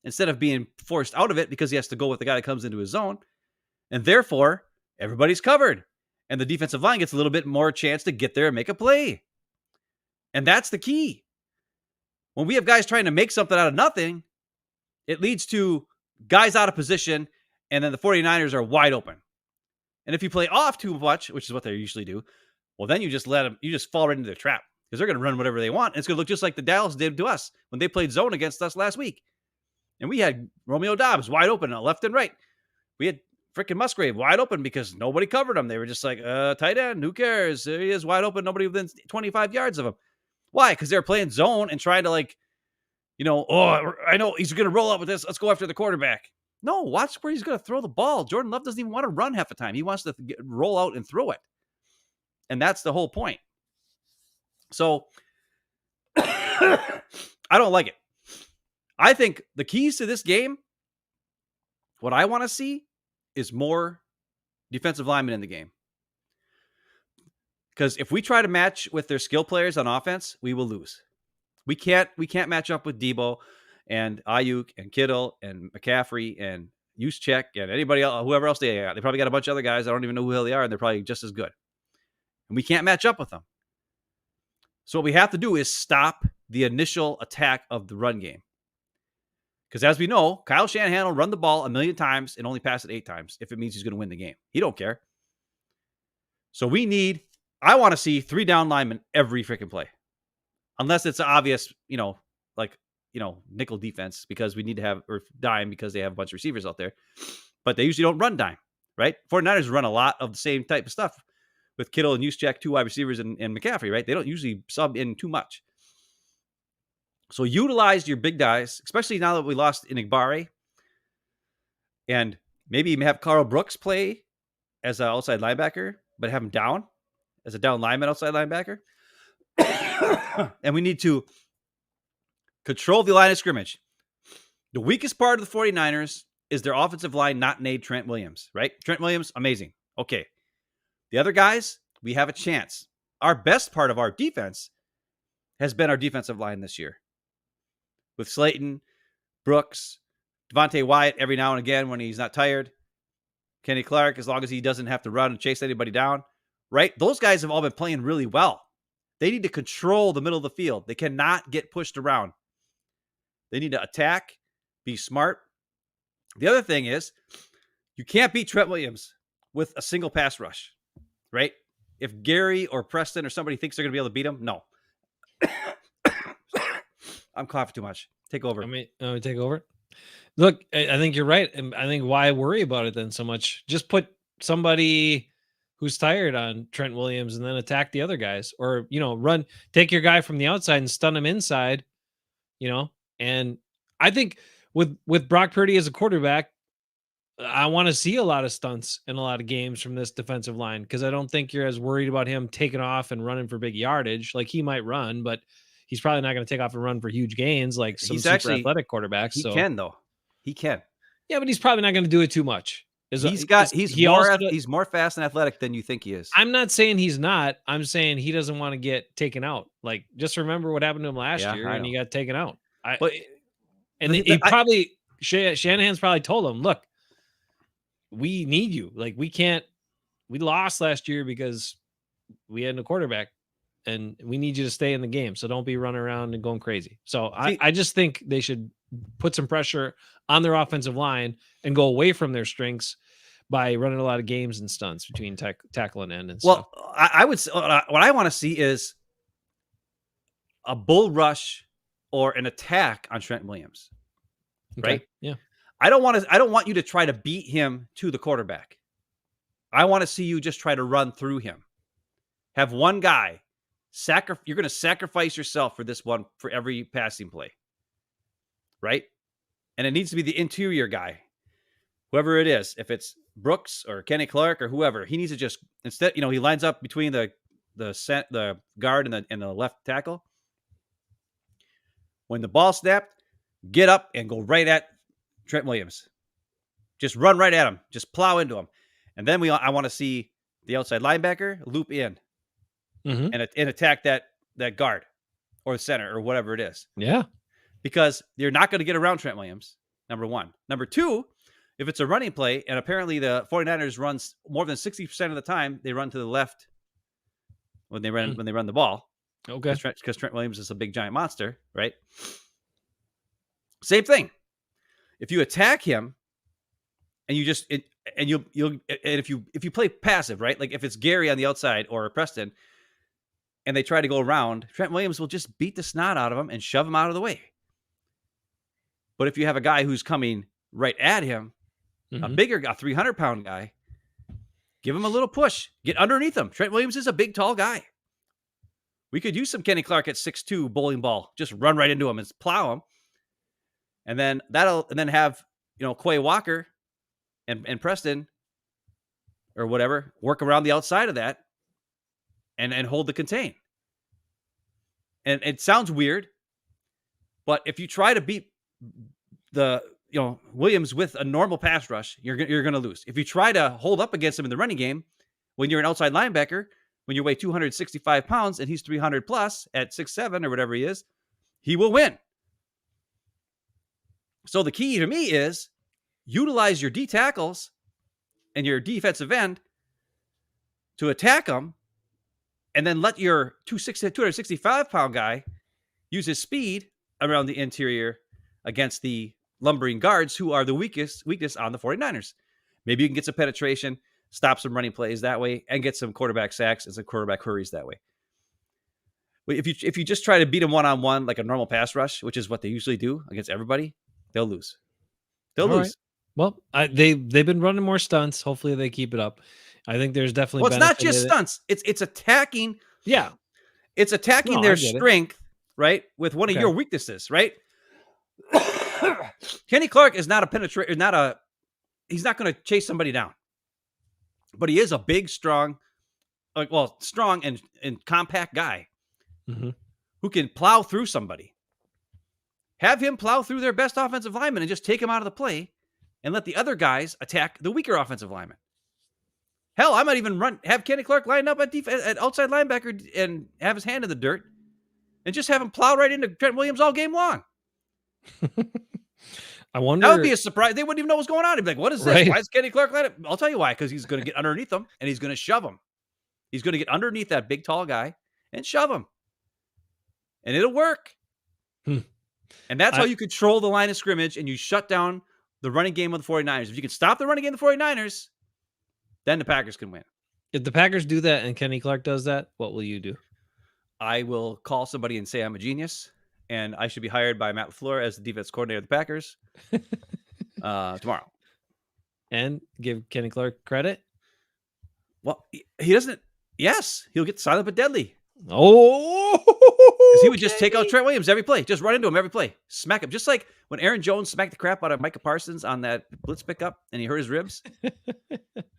instead of being forced out of it because he has to go with the guy that comes into his zone. And therefore, everybody's covered. And the defensive line gets a little bit more chance to get there and make a play. And that's the key. When we have guys trying to make something out of nothing, it leads to guys out of position, and then the 49ers are wide open. And if you play off too much, which is what they usually do, well, then you just fall right into their trap because they're going to run whatever they want. And it's going to look just like the Dallas did to us when they played zone against us last week. And we had Romeo Doubs wide open left and right. We had freaking Musgrave wide open because nobody covered him. They were just like, tight end, who cares? There he is wide open. Nobody within 25 yards of him. Why? Because they're playing zone and trying to I know he's going to roll up with this. Let's go after the quarterback. No, watch where he's going to throw the ball. Jordan Love doesn't even want to run half the time. He wants to roll out and throw it. And that's the whole point. So I don't like it. I think the keys to this game, what I want to see is more defensive linemen in the game. Because if we try to match with their skill players on offense, we will lose. We can't match up with Deebo and Ayuk and Kittle and McCaffrey and Juszczyk and anybody else, whoever else they got. They probably got a bunch of other guys. I don't even know who the hell they are, and they're probably just as good. And we can't match up with them. So what we have to do is stop the initial attack of the run game. Because as we know, Kyle Shanahan will run the ball 1,000,000 times and only pass it 8 times if it means he's going to win the game. He don't care. So I want to see 3 down linemen every freaking play. Unless it's obvious, nickel defense because we need to have, or dime because they have a bunch of receivers out there. But they usually don't run dime, right? 49ers run a lot of the same type of stuff with Kittle and Juszczyk, 2 wide receivers, and McCaffrey, right? They don't usually sub in too much. So utilize your big guys, especially now that we lost Inigbare. And maybe even have Carl Brooks play as an outside linebacker, but have him down as a down lineman, outside linebacker. And we need to control the line of scrimmage. The weakest part of the 49ers is their offensive line not named Trent Williams, right? Trent Williams, amazing. Okay. The other guys, we have a chance. Our best part of our defense has been our defensive line this year. With Slayton, Brooks, Devontae Wyatt every now and again when he's not tired. Kenny Clark, as long as he doesn't have to run and chase anybody down, right? Those guys have all been playing really well. They need to control the middle of the field. They cannot get pushed around. They need to attack, be smart. The other thing is, you can't beat Trent Williams with a single pass rush, right? If Gary or Preston or somebody thinks they're going to be able to beat him, no. I'm coughing too much. Take over. Let me take over. Look, I think you're right. And I think why worry about it then so much? Just put somebody who's tired on Trent Williams and then attack the other guys, or, take your guy from the outside and stun him inside, and I think with Brock Purdy as a quarterback, I want to see a lot of stunts in a lot of games from this defensive line, because I don't think you're as worried about him taking off and running for big yardage. Like, he might run, but he's probably not going to take off and run for huge gains like some He's super actually- athletic quarterbacks. He can, though. He can. Yeah, but he's probably not going to do it too much. He's more fast and athletic than you think he is. I'm not saying he's not. I'm saying he doesn't want to get taken out. Like, just remember what happened to him last year, and he got taken out. Shanahan's probably told him, look, we need you. Like, we lost last year because we had no quarterback, and we need you to stay in the game. So don't be running around and going crazy. So I just think they should put some pressure on their offensive line and go away from their strengths by running a lot of games and stunts between tackle and end and stuff. Well, I would say, what I want to see is a bull rush or an attack on Trent Williams. Okay. Right? Yeah. I don't want you to try to beat him to the quarterback. I want to see you just try to run through him. Have one guy you're going to sacrifice yourself for this one for every passing play. Right? And it needs to be the interior guy. Whoever it is, if it's Brooks or Kenny Clark or whoever, he needs to just, instead, he lines up between the guard and the left tackle. When the ball snapped, get up and go right at Trent Williams. Just run right at him. Just plow into him. And then I want to see the outside linebacker loop in and attack that guard or center or whatever it is. Yeah. Because you're not going to get around Trent Williams, number one. Number two, if it's a running play, and apparently the 49ers runs more than 60% of the time, they run to the left when they run the ball. Okay. Because Trent Williams is a big giant monster, right? Same thing. If you attack him and you just if you play passive, right? Like if it's Gary on the outside or Preston and they try to go around, Trent Williams will just beat the snot out of him and shove him out of the way. But if you have a guy who's coming right at him, a 300-pound guy, give him a little push. Get underneath him. Trent Williams is a big, tall guy. We could use some Kenny Clark at 6'2", bowling ball. Just run right into him and plow him. And then have, Quay Walker and Preston or whatever work around the outside of that and hold the contain. And it sounds weird, but if you try to beat Williams with a normal pass rush, you're going to lose. If you try to hold up against him in the running game, when you're an outside linebacker, when you weigh 265 pounds and he's 300 plus at 6'7" or whatever he is, he will win. So the key to me is utilize your D tackles and your defensive end to attack them, and then let your 265-pound guy use his speed around the interior against the lumbering guards who are the weakness on the 49ers. Maybe you can get some penetration, stop some running plays that way, and get some quarterback sacks and some quarterback hurries that way. But if you just try to beat them one-on-one like a normal pass rush, which is what they usually do against everybody, they'll lose. They'll lose. Right. Well, they've been running more stunts. Hopefully they keep it up. I think there's definitely. Well, it's not just stunts. It's attacking. Yeah, it's attacking their strength, right, with one of your weaknesses, right? Kenny Clark is not a penetrator. He's not going to chase somebody down, but he is a big, strong strong and compact guy Mhm. who can plow through somebody. Have him plow through their best offensive lineman and just take him out of the play and let the other guys attack the weaker offensive lineman. Hell, I might even have Kenny Clark lined up at outside linebacker and have his hand in the dirt and just have him plow right into Trent Williams all game long. I wonder. That would be a surprise. They wouldn't even know what's going on. They'd be like, what is this? Right. Why is Kenny Clark lined up? I'll tell you why, because he's going to get underneath him and he's going to shove him. He's going to get underneath that big, tall guy and shove him. And it'll work. And that's how you control the line of scrimmage and you shut down the running game of the 49ers. If you can stop the running game of the 49ers, then the Packers can win. If the Packers do that and Kenny Clark does that, what will you do? I will call somebody and say I'm a genius and I should be hired by Matt LaFleur as the defense coordinator of the Packers tomorrow. And give Kenny Clark credit? Well, he doesn't. Yes, he'll get silent but deadly. Oh, He would just take out Trent Williams every play. Just run into him every play. Smack him. Just like when Aaron Jones smacked the crap out of Micah Parsons on that blitz pickup and he hurt his ribs.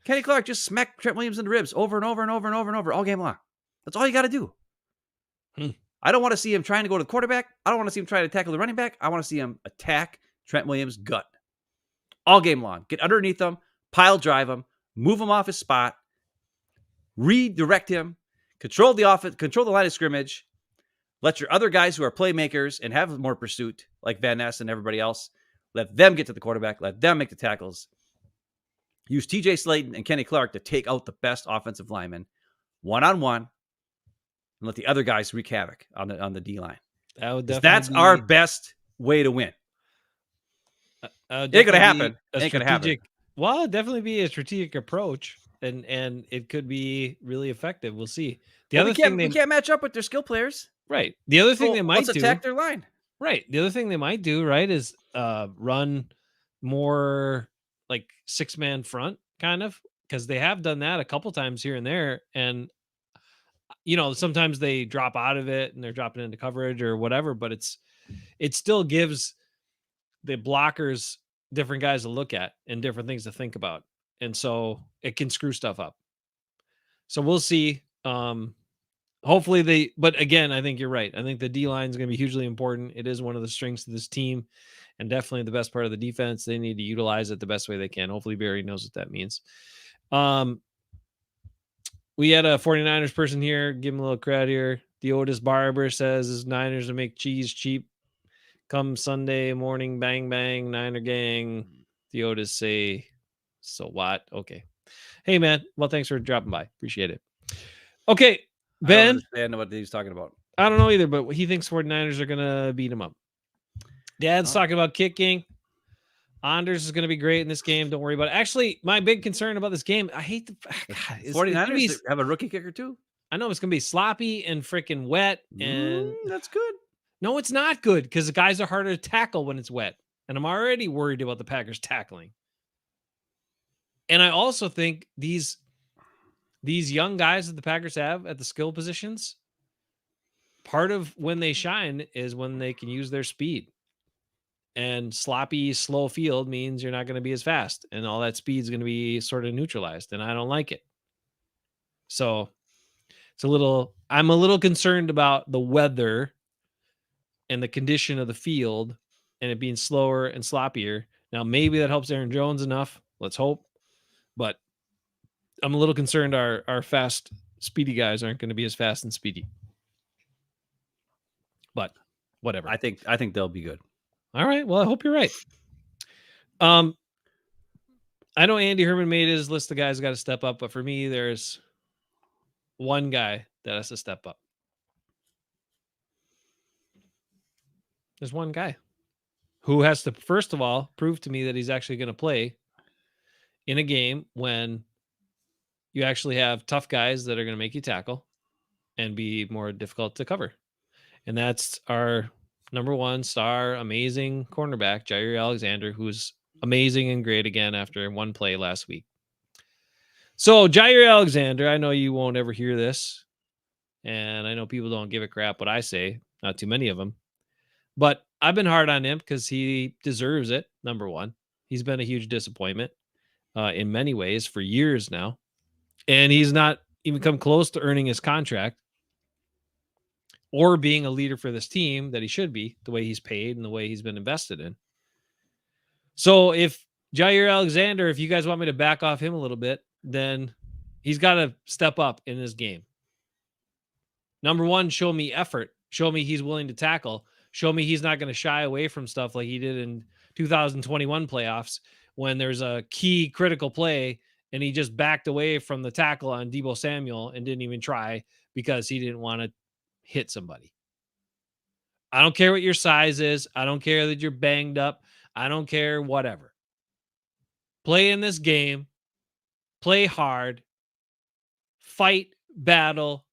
Kenny Clark just smacked Trent Williams in the ribs over and over and over and over and over all game long. That's all you got to do. I don't want to see him trying to go to the quarterback. I don't want to see him trying to tackle the running back. I want to see him attack Trent Williams' gut all game long. Get underneath him, pile drive him, move him off his spot, redirect him, control the offense, control the line of scrimmage. Let your other guys who are playmakers and have more pursuit, like Van Ness and everybody else, let them get to the quarterback. Let them make the tackles. Use TJ Slaton and Kenny Clark to take out the best offensive linemen one-on-one and let the other guys wreak havoc on the D line. That's our best way to win. Ain't going to happen. Ain't going to happen. Well, it'd definitely be a strategic approach, and it could be really effective. We'll see. We can't match up with their skill players. Right. The other thing they might do, attack their line. Right. The other thing they might do, right, is run more like 6-man front kind of, because they have done that a couple times here and there. And, sometimes they drop out of it and they're dropping into coverage or whatever, but it still gives the blockers different guys to look at and different things to think about. And so it can screw stuff up. So we'll see. Hopefully but again, I think you're right. I think the D line is going to be hugely important. It is one of the strengths of this team and definitely the best part of the defense. They need to utilize it the best way they can. Hopefully Barry knows what that means. We had a 49ers person here. Give him a little credit here. The Otis Barber says his Niners to make cheese cheap. Come Sunday morning, bang, bang, Niner gang. The Otis say, so what? Okay. Hey, man. Well, thanks for dropping by. Appreciate it. Okay. Ben, I don't understand what he's talking about. I don't know either, but he thinks 49ers are going to beat him up. Dad's talking about kicking. Anders is going to be great in this game. Don't worry about it. Actually, my big concern about this game, I hate the 49ers have a rookie kicker too. I know it's going to be sloppy and freaking wet. And that's good. No, it's not good because the guys are harder to tackle when it's wet. And I'm already worried about the Packers tackling. And I also think these young guys that the Packers have at the skill positions, part of when they shine is when they can use their speed. And sloppy, slow field means you're not going to be as fast. And all that speed is going to be sort of neutralized. And I don't like it. So I'm a little concerned about the weather and the condition of the field and it being slower and sloppier. Now, maybe that helps Aaron Jones enough. Let's hope. But I'm a little concerned our fast, speedy guys aren't going to be as fast and speedy. But whatever. I think they'll be good. All right. Well, I hope you're right. I know Andy Herman made his list of guys got to step up, but for me, there's one guy that has to step up. There's one guy who has to, first of all, prove to me that he's actually going to play in a game when you actually have tough guys that are going to make you tackle and be more difficult to cover. And that's our number one star, amazing cornerback, Jair Alexander, who's amazing and great again after one play last week. So Jair Alexander, I know you won't ever hear this, and I know people don't give a crap what I say, not too many of them, but I've been hard on him because he deserves it, number one. He's been a huge disappointment in many ways for years now, and he's not even come close to earning his contract or being a leader for this team that he should be, the way he's paid and the way he's been invested in. So if Jair Alexander, if you guys want me to back off him a little bit, then he's got to step up in this game. Number one, show me effort. Show me he's willing to tackle. Show me he's not going to shy away from stuff like he did in 2021 playoffs when there's a key critical play and he just backed away from the tackle on Deebo Samuel and didn't even try because he didn't want to hit somebody. I don't care what your size is. I don't care that you're banged up. I don't care, whatever. Play in this game. Play hard. Fight, battle.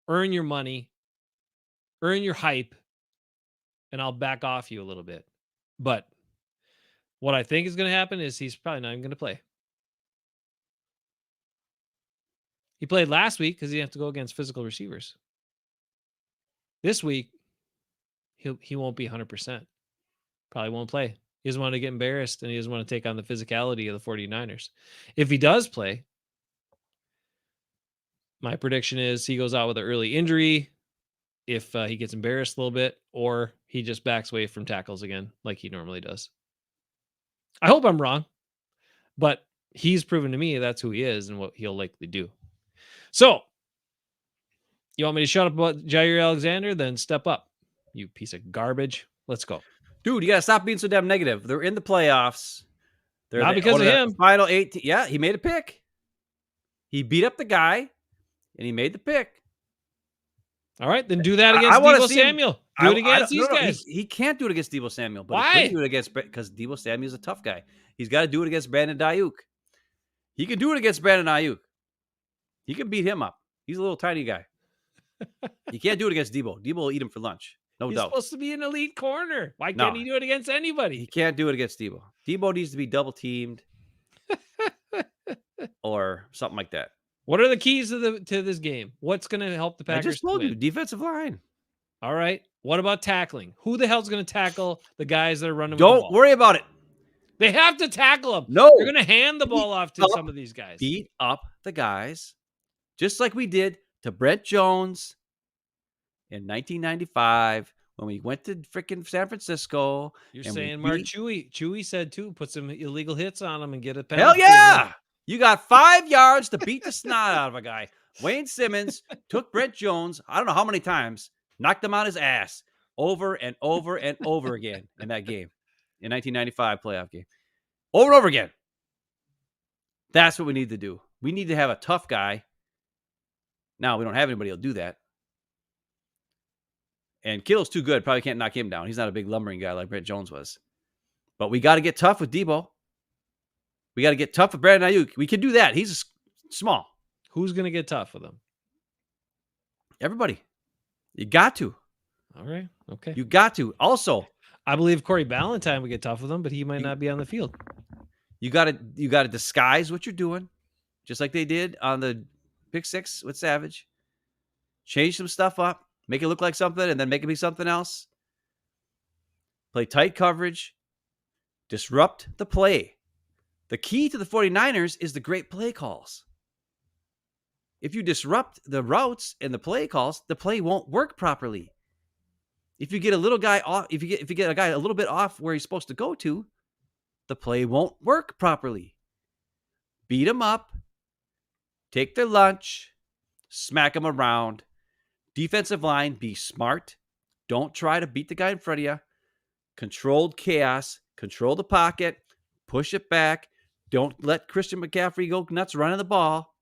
Earn your money. Earn your hype. And I'll back off you a little bit. But what I think is going to happen is he's probably not even going to play. He played last week because he didn't have to go against physical receivers. This week, he won't be 100%. Probably won't play. He doesn't want to get embarrassed, and he doesn't want to take on the physicality of the 49ers. If he does play, my prediction is he goes out with an early injury if he gets embarrassed a little bit, or he just backs away from tackles again like he normally does. I hope I'm wrong, but he's proven to me that's who he is and what he'll likely do. So, you want me to shut up about Jair Alexander? Then step up, you piece of garbage. Let's go. Dude, you got to stop being so damn negative. They're in the playoffs. They're Not because of him. Final 18. Yeah, he made a pick. He beat up the guy, and he made the pick. All right, then do that against Deebo Samuel. Do it against these guys. He can't do it against Deebo Samuel. But Why? He can do it because Deebo Samuel's a tough guy. He's got to do it against Brandon Ayuk. He can do it against Brandon Ayuk. He can beat him up. He's a little tiny guy. He can't do it against Deebo. Deebo will eat him for lunch. No He's doubt. supposed to be an elite corner. Why can't he do it against anybody? He can't do it against Deebo. Deebo needs to be double teamed or something like that. What are the keys to this game? What's going to help the Packers? I just told win? you, defensive line. All right. What about tackling? Who the hell's going to tackle the guys that are running? Don't with the ball? worry about it. They have to tackle them. No, they're going to hand the ball off to some of these guys. Beat up the guys, just like we did to Brett Jones in 1995 when we went to freaking San Francisco. You're saying Mark Chewy. Chewy said too, put some illegal hits on him and get a penalty. Hell yeah! You got 5 yards to beat the snot out of a guy. Wayne Simmons took Brett Jones, I don't know how many times, knocked him on his ass over and over and over again in that game, in 1995 playoff game. Over and over again. That's what we need to do. We need to have a tough guy. Now, we don't have anybody who'll do that. And Kittle's too good. Probably can't knock him down. He's not a big lumbering guy like Brett Jones was. But we got to get tough with Deebo. We got to get tough with Brandon Ayuk. We can do that. He's small. Who's going to get tough with him? Everybody. You got to. All right. Okay. You got to. Also, I believe Corey Ballantyne would get tough with him, but he might not be on the field. You got to disguise what you're doing, just like they did on the pick 6 with Savage. Change some stuff up, make it look like something, and then make it be something else. Play tight coverage. Disrupt the play. The key to the 49ers is the great play calls. If you disrupt the routes and the play calls, the play won't work properly. If you get a little guy off, if you get a guy a little bit off where he's supposed to go to, the play won't work properly. Beat them up, take their lunch, smack them around. Defensive line, be smart. Don't try to beat the guy in front of you. Controlled chaos, control the pocket, push it back. Don't let Christian McCaffrey go nuts running the ball.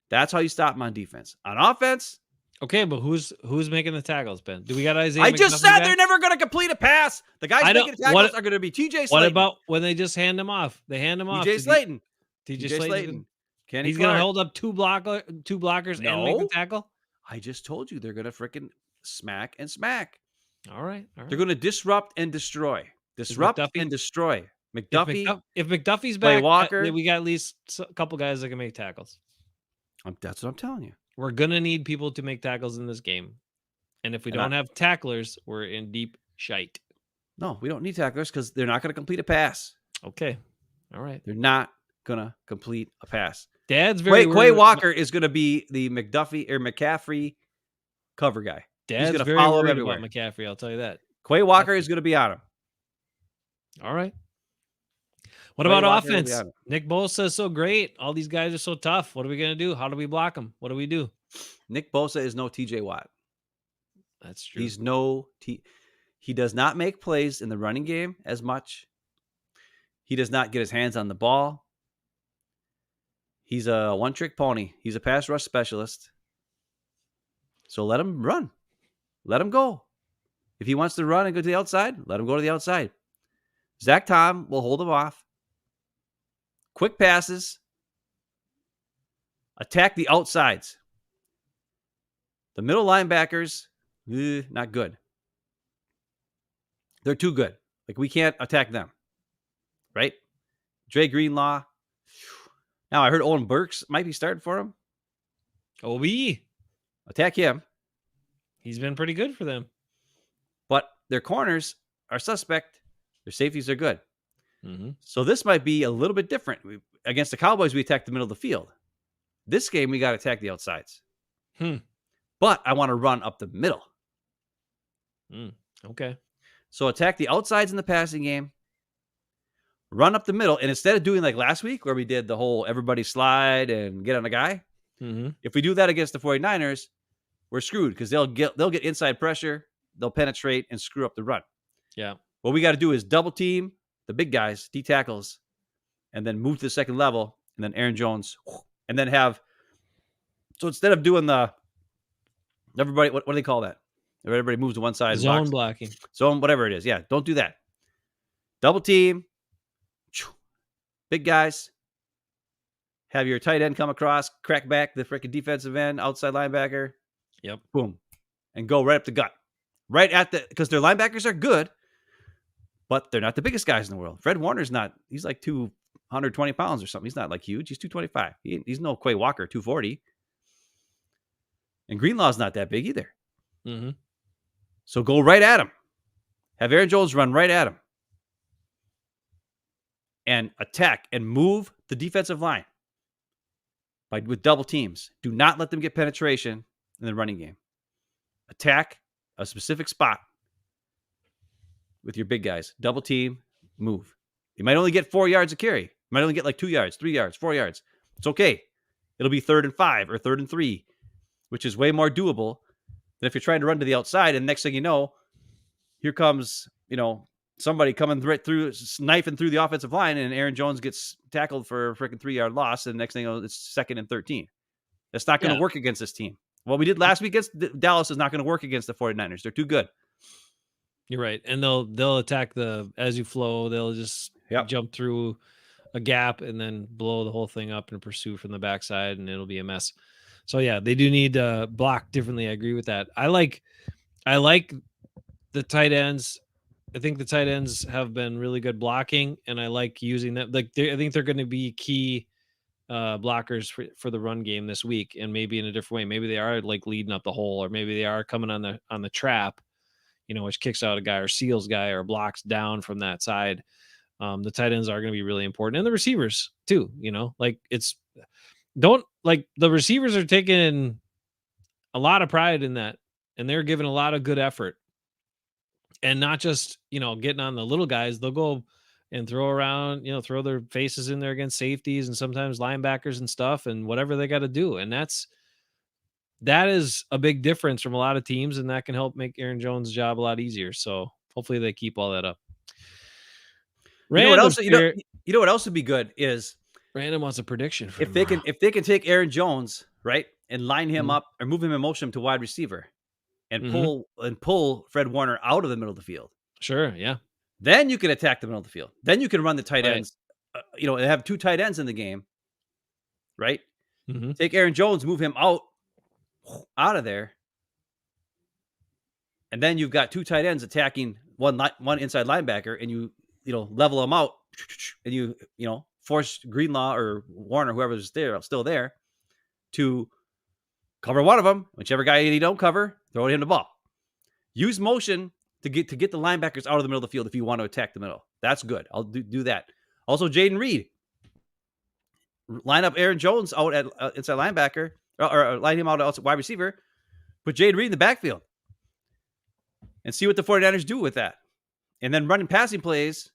That's how you stop him on defense. On offense, okay, but who's making the tackles, Ben? Do we got Isaiah? I just McDuffie said back? they're never going to complete a pass. The guys making the tackles are going to be TJ Slaton. What about when they just hand him off? They hand him off. TJ Slaton. TJ Slaton. Kenny He's Clark. going to hold up two blockers and make the tackle? I just told you they're going to freaking smack and smack. All right. They're going to disrupt and destroy. Disrupt and destroy. McDuffie. If McDuffie's back, Walker, we got at least a couple guys that can make tackles. That's what I'm telling you. We're going to need people to make tackles in this game. And if we don't have tacklers, we're in deep shite. No, we don't need tacklers because they're not going to complete a pass. Okay. All right. They're not going to complete a pass. Dad's very Quay worried. Walker is going to be the McCaffrey cover guy. Dad's gonna very follow him worried everywhere. about McCaffrey. I'll tell you that. Quay Walker is going to be on him. All right. What Quay about Walker will be offense? on him. Nick Bosa is so great. All these guys are so tough. What are we gonna do? How do we block them? What do we do? Nick Bosa is no TJ Watt. That's true. He's no he does not make plays in the running game as much. He does not get his hands on the ball. He's a one-trick pony. He's a pass rush specialist. So let him run. Let him go. If he wants to run and go to the outside, let him go to the outside. Zach Tom will hold him off. Quick passes. Attack the outsides. The middle linebackers, not good. They're too good. Like, we can't attack them. Right? Dre Greenlaw. Now, I heard Owen Burks might be starting for him. OB. Attack him. He's been pretty good for them. But their corners are suspect. Their safeties are good. Mm-hmm. So this might be a little bit different. Against the Cowboys, we attack the middle of the field. This game, we got to attack the outsides. But I want to run up the middle. Okay. So attack the outsides in the passing game. Run up the middle. And instead of doing like last week where we did the whole everybody slide and get on a guy, if we do that against the 49ers, we're screwed because they'll get inside pressure, they'll penetrate and screw up the run. Yeah. What we got to do is double team the big guys, D tackles, and then move to the second level, and then Aaron Jones, and then have. So instead of doing the everybody, what do they call that? Everybody moves to one side. Zone blocking. Zone, whatever it is. Yeah, don't do that. Double team, big guys. Have your tight end come across, crack back the freaking defensive end, outside linebacker. Yep. Boom. And go right up the gut. Right at because their linebackers are good, but they're not the biggest guys in the world. Fred Warner's not, he's like 220 pounds or something. He's not like huge. He's 225. He's no Quay Walker, 240. And Greenlaw's not that big either. Mm-hmm. So go right at him. Have Aaron Jones run right at him. And attack and move the defensive line with double teams. Do not let them get penetration in the running game. Attack a specific spot with your big guys. Double team, move. You might only get 4 yards of carry. You might only get like 2 yards, 3 yards, 4 yards. It's okay. It'll be 3rd and 5 or 3rd and 3, which is way more doable than if you're trying to run to the outside. And next thing you know, here comes, somebody coming right through, knifing through the offensive line, and Aaron Jones gets tackled for a freaking 3-yard loss. And the next thing you know, it's 2nd and 13. That's not going to work against this team. What we did last week against Dallas is not going to work against the 49ers. They're too good. You're right. And they'll attack as you flow. They'll just jump through a gap and then blow the whole thing up and pursue from the backside, and it'll be a mess. So yeah, they do need to block differently. I agree with that. I like the tight ends. I think the tight ends have been really good blocking, and I like using them. I think they're going to be key blockers for the run game this week, and maybe in a different way. Maybe they are like leading up the hole, or maybe they are coming on the trap, which kicks out a guy or seals guy or blocks down from that side. The tight ends are going to be really important, and the receivers too. The receivers are taking a lot of pride in that, and they're giving a lot of good effort, and not just getting on the little guys. They'll go and throw around, throw their faces in there against safeties and sometimes linebackers and stuff, and whatever they got to do. And that is a big difference from a lot of teams, and that can help make Aaron Jones' job a lot easier. So hopefully they keep all that up. You know what else would be good is Random wants a prediction for if they can take Aaron Jones, right, and line him up or move him in motion to wide receiver and pull Fred Warner out of the middle of the field. Sure, yeah. Then you can attack the middle of the field. Then you can run the tight ends. And have 2 tight ends in the game, right? Mm-hmm. Take Aaron Jones, move him out of there, and then you've got 2 tight ends attacking one inside linebacker, and you level them out, and you force Greenlaw or Warner, whoever's still there, to cover one of them. Whichever guy you don't cover, throw him the ball. Use motion to get the linebackers out of the middle of the field if you want to attack the middle. That's good. I'll do that. Also, Jaden Reed. line up Aaron Jones out at inside linebacker, or line him out outside wide receiver, put Jayden Reed in the backfield, and see what the 49ers do with that. And then running passing plays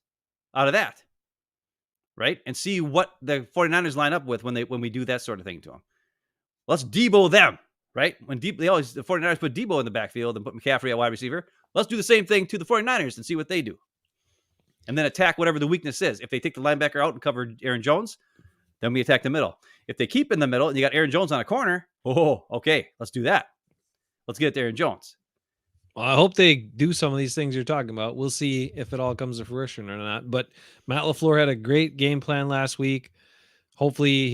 out of that, right? And see what the 49ers line up with when we do that sort of thing to them. Let's Debo them, right? The 49ers put Debo in the backfield and put McCaffrey at wide receiver. Let's do the same thing to the 49ers and see what they do. And then attack whatever the weakness is. If they take the linebacker out and cover Aaron Jones, then we attack the middle. If they keep in the middle and you got Aaron Jones on a corner, okay, let's do that. Let's get to Aaron Jones. Well, I hope they do some of these things you're talking about. We'll see if it all comes to fruition or not. But Matt LaFleur had a great game plan last week. Hopefully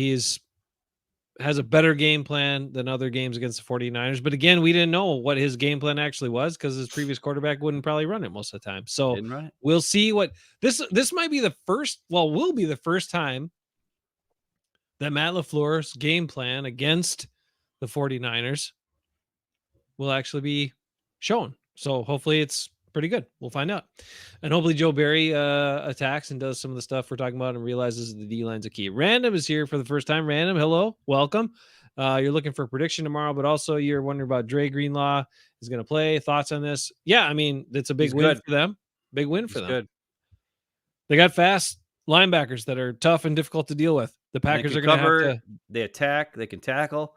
has a better game plan than other games against the 49ers. But again, we didn't know what his game plan actually was because his previous quarterback wouldn't probably run it most of the time. So we'll see what this might be the first, will be the first time that Matt LaFleur's game plan against the 49ers will actually be shown. So hopefully it's pretty good. We'll find out. And hopefully Joe Barry attacks and does some of the stuff we're talking about and realizes the D-line's a key. Random is here for the first time. Random, hello, welcome. You're looking for a prediction tomorrow, but also you're wondering about Dre Greenlaw is going to play. Thoughts on this? Yeah, I mean, it's a big win for them. Big win for them. Good. They got fast linebackers that are tough and difficult to deal with. The Packers are going to have to... They attack. They can tackle.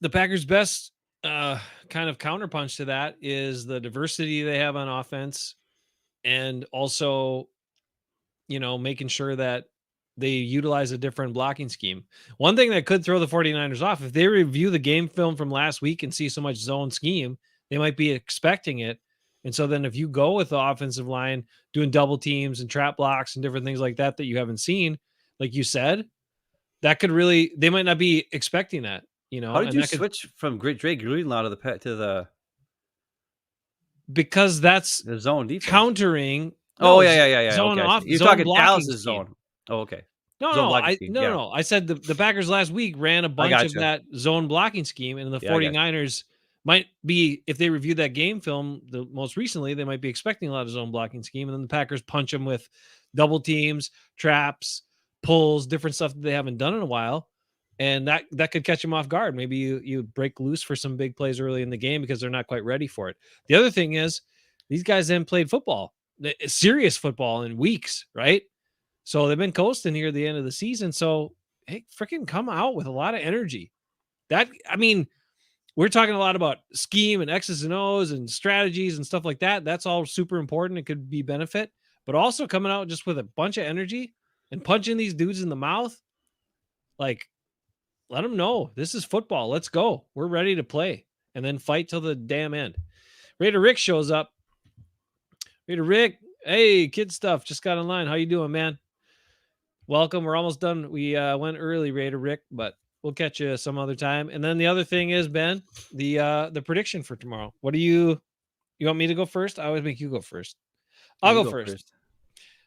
The Packers' best kind of counterpunch to that is the diversity they have on offense, and also, making sure that they utilize a different blocking scheme. One thing that could throw the 49ers off, if they review the game film from last week and see so much zone scheme, they might be expecting it. And so then if you go with the offensive line doing double teams and trap blocks and different things like that you haven't seen, like you said, that could really, they might not be expecting that. How did you switch from Dre Greenlaw to the because that's the zone defense countering. Yeah. Zone okay. off. You're zone talking Dallas's zone. Oh, okay. No. I said the Packers last week ran a bunch of that zone blocking scheme, and the 49ers might be, if they reviewed that game film the most recently, they might be expecting a lot of zone blocking scheme, and then the Packers punch them with double teams, traps, pulls, different stuff that they haven't done in a while. And that could catch them off guard. Maybe you break loose for some big plays early in the game because they're not quite ready for it. The other thing is these guys haven't played football, serious football, in weeks, right? So they've been coasting here at the end of the season. So, hey, freaking come out with a lot of energy. We're talking a lot about scheme and X's and O's and strategies and stuff like that. That's all super important. It could be benefit. But also coming out just with a bunch of energy and punching these dudes in the mouth, like, let them know this is football. Let's go. We're ready to play and then fight till the damn end. Raider Rick shows up. Raider Rick, hey, kid stuff. Just got online. How you doing, man? Welcome. We're almost done. We went early, Raider Rick, but we'll catch you some other time. And then the other thing is, Ben, the prediction for tomorrow. What do you want me to go first? I always make you go first. I'll go first.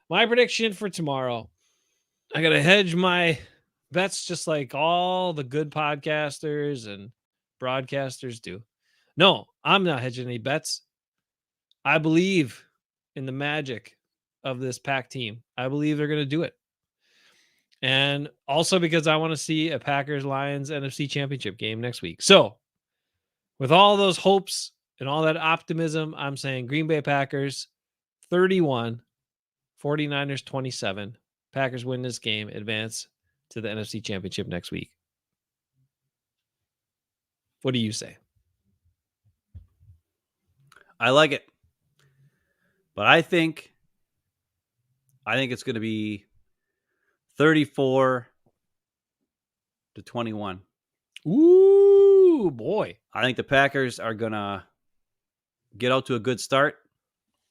My prediction for tomorrow. I got to hedge my bets just like all the good podcasters and broadcasters do. No, I'm not hedging any bets. I believe in the magic of this Pack team. I believe they're going to do it. And also because I want to see a Packers-Lions NFC Championship game next week. So with all those hopes and all that optimism, I'm saying Green Bay Packers 31, 49ers 27. Packers win this game, advance to the NFC Championship next week. What do you say? I like it. But I think it's going to be 34-21. Ooh, boy. I think the Packers are going to get out to a good start.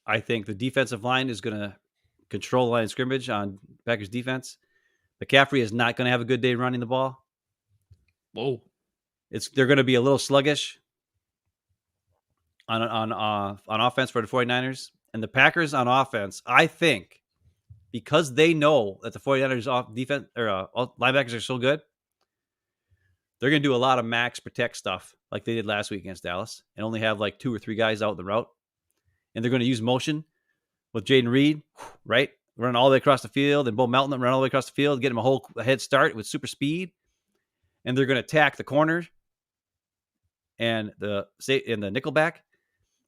I think the defensive line is going to control the line of scrimmage on Packers defense. McCaffrey is not going to have a good day running the ball. Whoa. They're going to be a little sluggish on offense for the 49ers. And the Packers on offense, I think, because they know that the 49ers off defense or linebackers are so good, they're going to do a lot of max protect stuff like they did last week against Dallas and only have like 2 or 3 guys out in the route. And they're going to use motion with Jayden Reed, right? run all the way across the field, and Bo Melton run all the way across the field, get him a head start with super speed. And they're going to attack the corners and the nickelback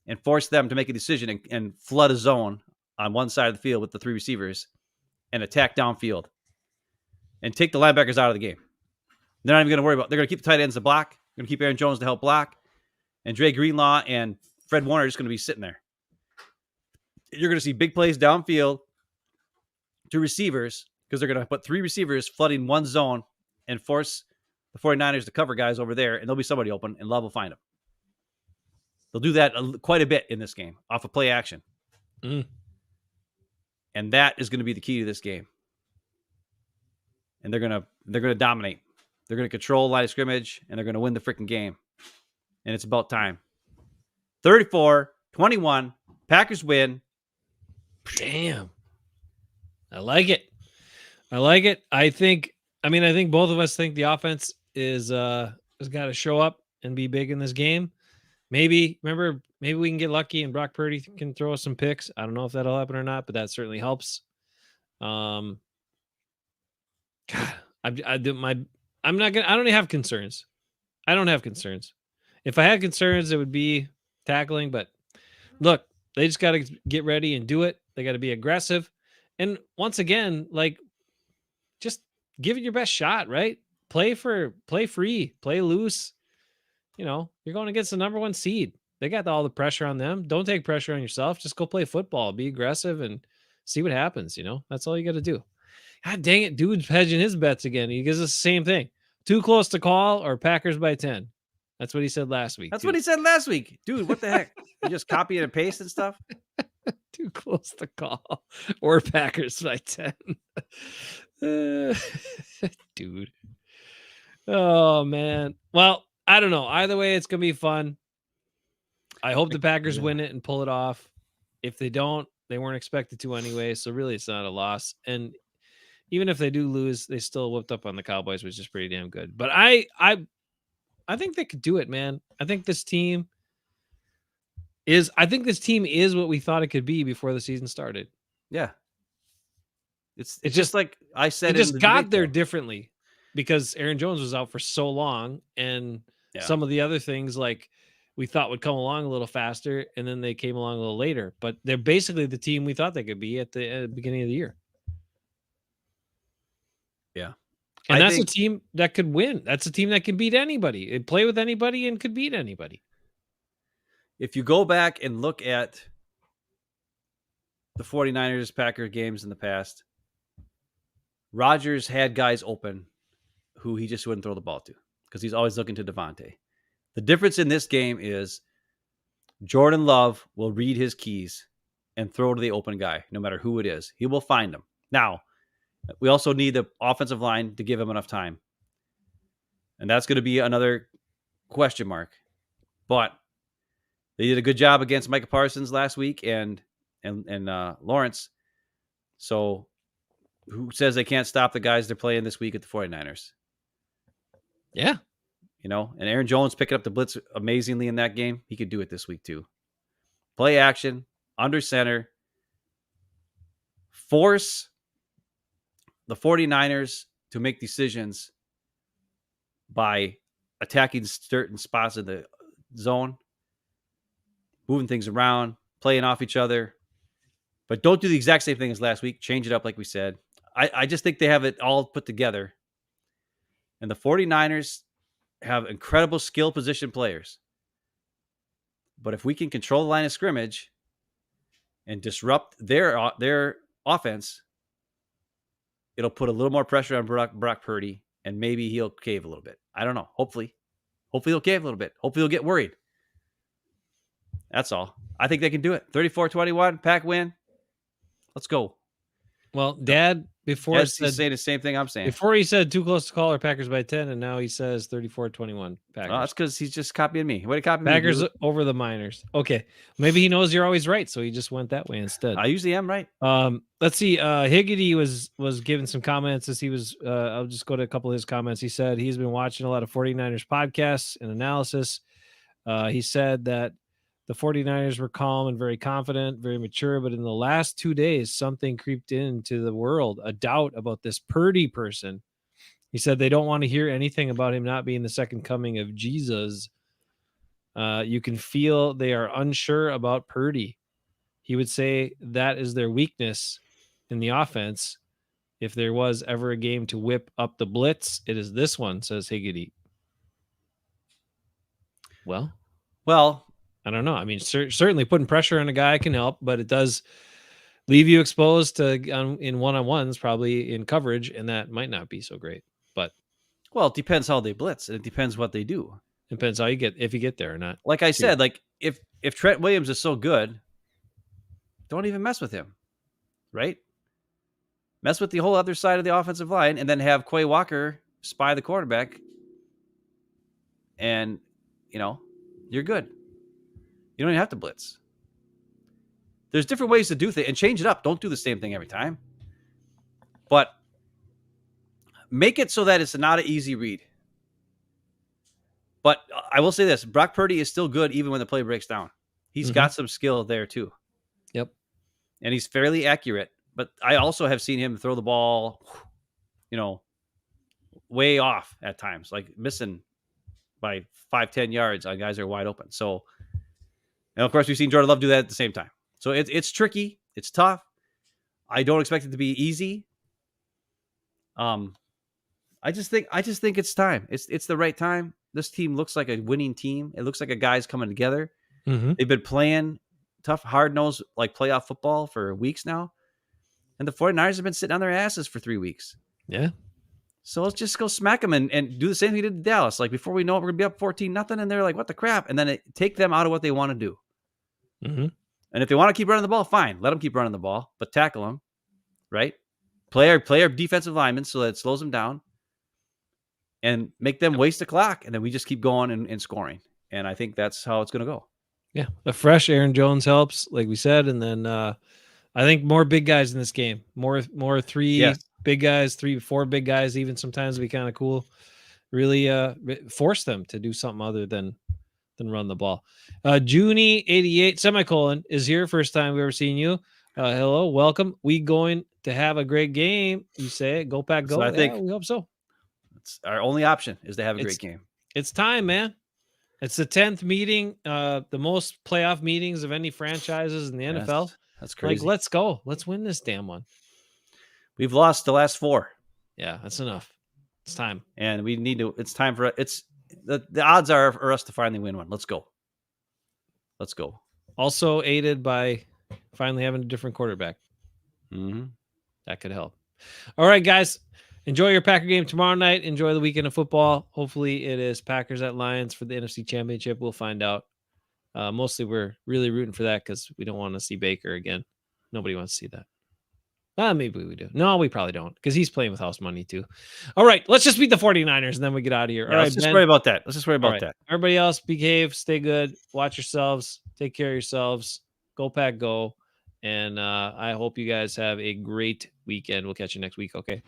and force them to make a decision and flood a zone on one side of the field with the 3 receivers and attack downfield and take the linebackers out of the game. They're not even going to worry about. They're going to keep the tight ends to block. They're going to keep Aaron Jones to help block, and Dre Greenlaw and Fred Warner are just going to be sitting there. You're going to see big plays downfield to receivers because they're going to put 3 receivers flooding one zone and force the 49ers to cover guys over there, and there'll be somebody open, and Love will find them. They'll do that quite a bit in this game off of play action. Mm. And that is going to be the key to this game. And they're going to dominate. They're going to control line of scrimmage, and they're going to win the freaking game. And it's about time. 34-21, Packers win. Damn. I like it. I think both of us think the offense has got to show up and be big in this game. Maybe we can get lucky and Brock Purdy can throw us some picks. I don't know if that'll happen or not, but that certainly helps. God, I don't have concerns. I don't have concerns. If I had concerns, it would be tackling, but look, they just got to get ready and do it. They got to be aggressive. And once again, like, just give it your best shot, right? Play free, play loose. You know, you're going against the number 1 seed. They got all the pressure on them. Don't take pressure on yourself. Just go play football, be aggressive, and see what happens. You know, that's all you got to do. God dang it, dude's hedging his bets again. He gives us the same thing. Too close to call or Packers by 10. That's what he said last week. That's what he said last week. Dude, what the heck? You just copy and paste and stuff? Too close to call or Packers by 10. Dude. Oh, man. Well, I don't know. Either way, it's going to be fun. I hope the Packers win it and pull it off. If they don't, they weren't expected to anyway. So really, it's not a loss. And even if they do lose, they still whipped up on the Cowboys, which is pretty damn good. But I think they could do it, man. I think this team is what we thought it could be before the season started. Yeah. It's just like I said. It just got there differently because Aaron Jones was out for so long, and some of the other things like we thought would come along a little faster, and then they came along a little later. But they're basically the team we thought they could be at the beginning of the year. Yeah. And that's a team that could win. That's a team that can beat anybody. It play with anybody and could beat anybody. If you go back and look at the 49ers Packers games in the past, Rodgers had guys open who he just wouldn't throw the ball to because he's always looking to Devontae. The difference in this game is Jordan Love will read his keys and throw to the open guy, no matter who it is. He will find them. Now, we also need the offensive line to give him enough time. And that's going to be another question mark. But they did a good job against Micah Parsons last week and Lawrence. So who says they can't stop the guys they're playing this week at the 49ers? Yeah. You know, and Aaron Jones picking up the blitz amazingly in that game. He could do it this week too. Play action, under center, force the 49ers to make decisions by attacking certain spots in the zone, moving things around, playing off each other. But don't do the exact same thing as last week. Change it up like we said. I just think they have it all put together. And the 49ers have incredible skill position players. But if we can control the line of scrimmage and disrupt their offense, it'll put a little more pressure on Brock Purdy, and maybe he'll cave a little bit. I don't know. Hopefully he'll cave a little bit. Hopefully he'll get worried. That's all. I think they can do it. 34-21, Pack win. Let's go. Well, Dad, before he's saying the same thing I'm saying. Before he said too close to call or Packers by 10, and now he says 34-21 Packers. Oh, that's because he's just copying me. What did he copy Packers me? over the Miners. Okay. Maybe he knows you're always right, so he just went that way instead. I usually am right. Let's see. Higgity was giving some comments as he was I'll just go to a couple of his comments. He said he's been watching a lot of 49ers podcasts and analysis. He said that The 49ers were calm and very confident, very mature, but in the last 2 days, something creeped into the world, a doubt about this Purdy person. He said they don't want to hear anything about him not being the second coming of Jesus. You can feel they are unsure about Purdy. He would say that is their weakness in the offense. If there was ever a game to whip up the blitz, it is this one, says Higgity. Well, I don't know. I mean, certainly putting pressure on a guy can help, but it does leave you exposed to in one-on-ones, probably in coverage, and that might not be so great. But it depends how they blitz. It depends what they do. Depends how you get, if you get there or not. Like I said, like if Trent Williams is so good, don't even mess with him, right? Mess with the whole other side of the offensive line, and then have Quay Walker spy the quarterback, and you're good. You don't even have to blitz. There's different ways to do things, and change it up. Don't do the same thing every time, but make it so that it's not an easy read. But I will say this: Brock Purdy is still good even when the play breaks down. He's got some skill there too. Yep. And he's fairly accurate. But I also have seen him throw the ball, way off at times, like missing by 5-10 yards on guys that are wide open. So, and of course, we've seen Jordan Love do that at the same time. So it's tricky. It's tough. I don't expect it to be easy. I just think it's time. It's the right time. This team looks like a winning team. It looks like a guy's coming together. Mm-hmm. They've been playing tough, hard-nosed, like playoff football for weeks now. And the 49ers have been sitting on their asses for 3 weeks. Yeah. So let's just go smack them and do the same thing we did to Dallas. Like before we know it, we're going to be up 14-0. And they're like, what the crap? And then take them out of what they want to do. Mm-hmm. And if they want to keep running the ball, fine. Let them keep running the ball, but tackle them, right? Play our defensive linemen so that it slows them down and make them waste the clock. And then we just keep going and scoring. And I think that's how it's going to go. Yeah. A fresh Aaron Jones helps, like we said. And then I think more big guys in this game. More three big guys, 3-4 big guys, even sometimes would be kind of cool. Really force them to do something other than run the ball. Junie 88 semicolon is here. First time we've ever seen you. Hello, welcome. We going to have a great game. You say it. Go Pack, go. So I think we hope so. It's our only option is to have a great game. It's time, man. It's the 10th meeting, the most playoff meetings of any franchises in the NFL. That's crazy. Like, let's go. Let's win this damn one. We've lost the last 4. Yeah, that's enough. It's time. And we need to, it's time for, the odds are for us to finally win one. Let's go. Let's go. Also aided by finally having a different quarterback. Mm-hmm. That could help. All right, guys. Enjoy your Packer game tomorrow night. Enjoy the weekend of football. Hopefully it is Packers at Lions for the NFC Championship. We'll find out. Mostly we're really rooting for that because we don't want to see Baker again. Nobody wants to see that. Maybe we do. No, we probably don't because he's playing with house money too. All right, let's just beat the 49ers and then we get out of here. Yeah, let's just worry about that. That. Everybody else, behave, stay good, watch yourselves, take care of yourselves. Go Pack, go. And I hope you guys have a great weekend. We'll catch you next week, okay?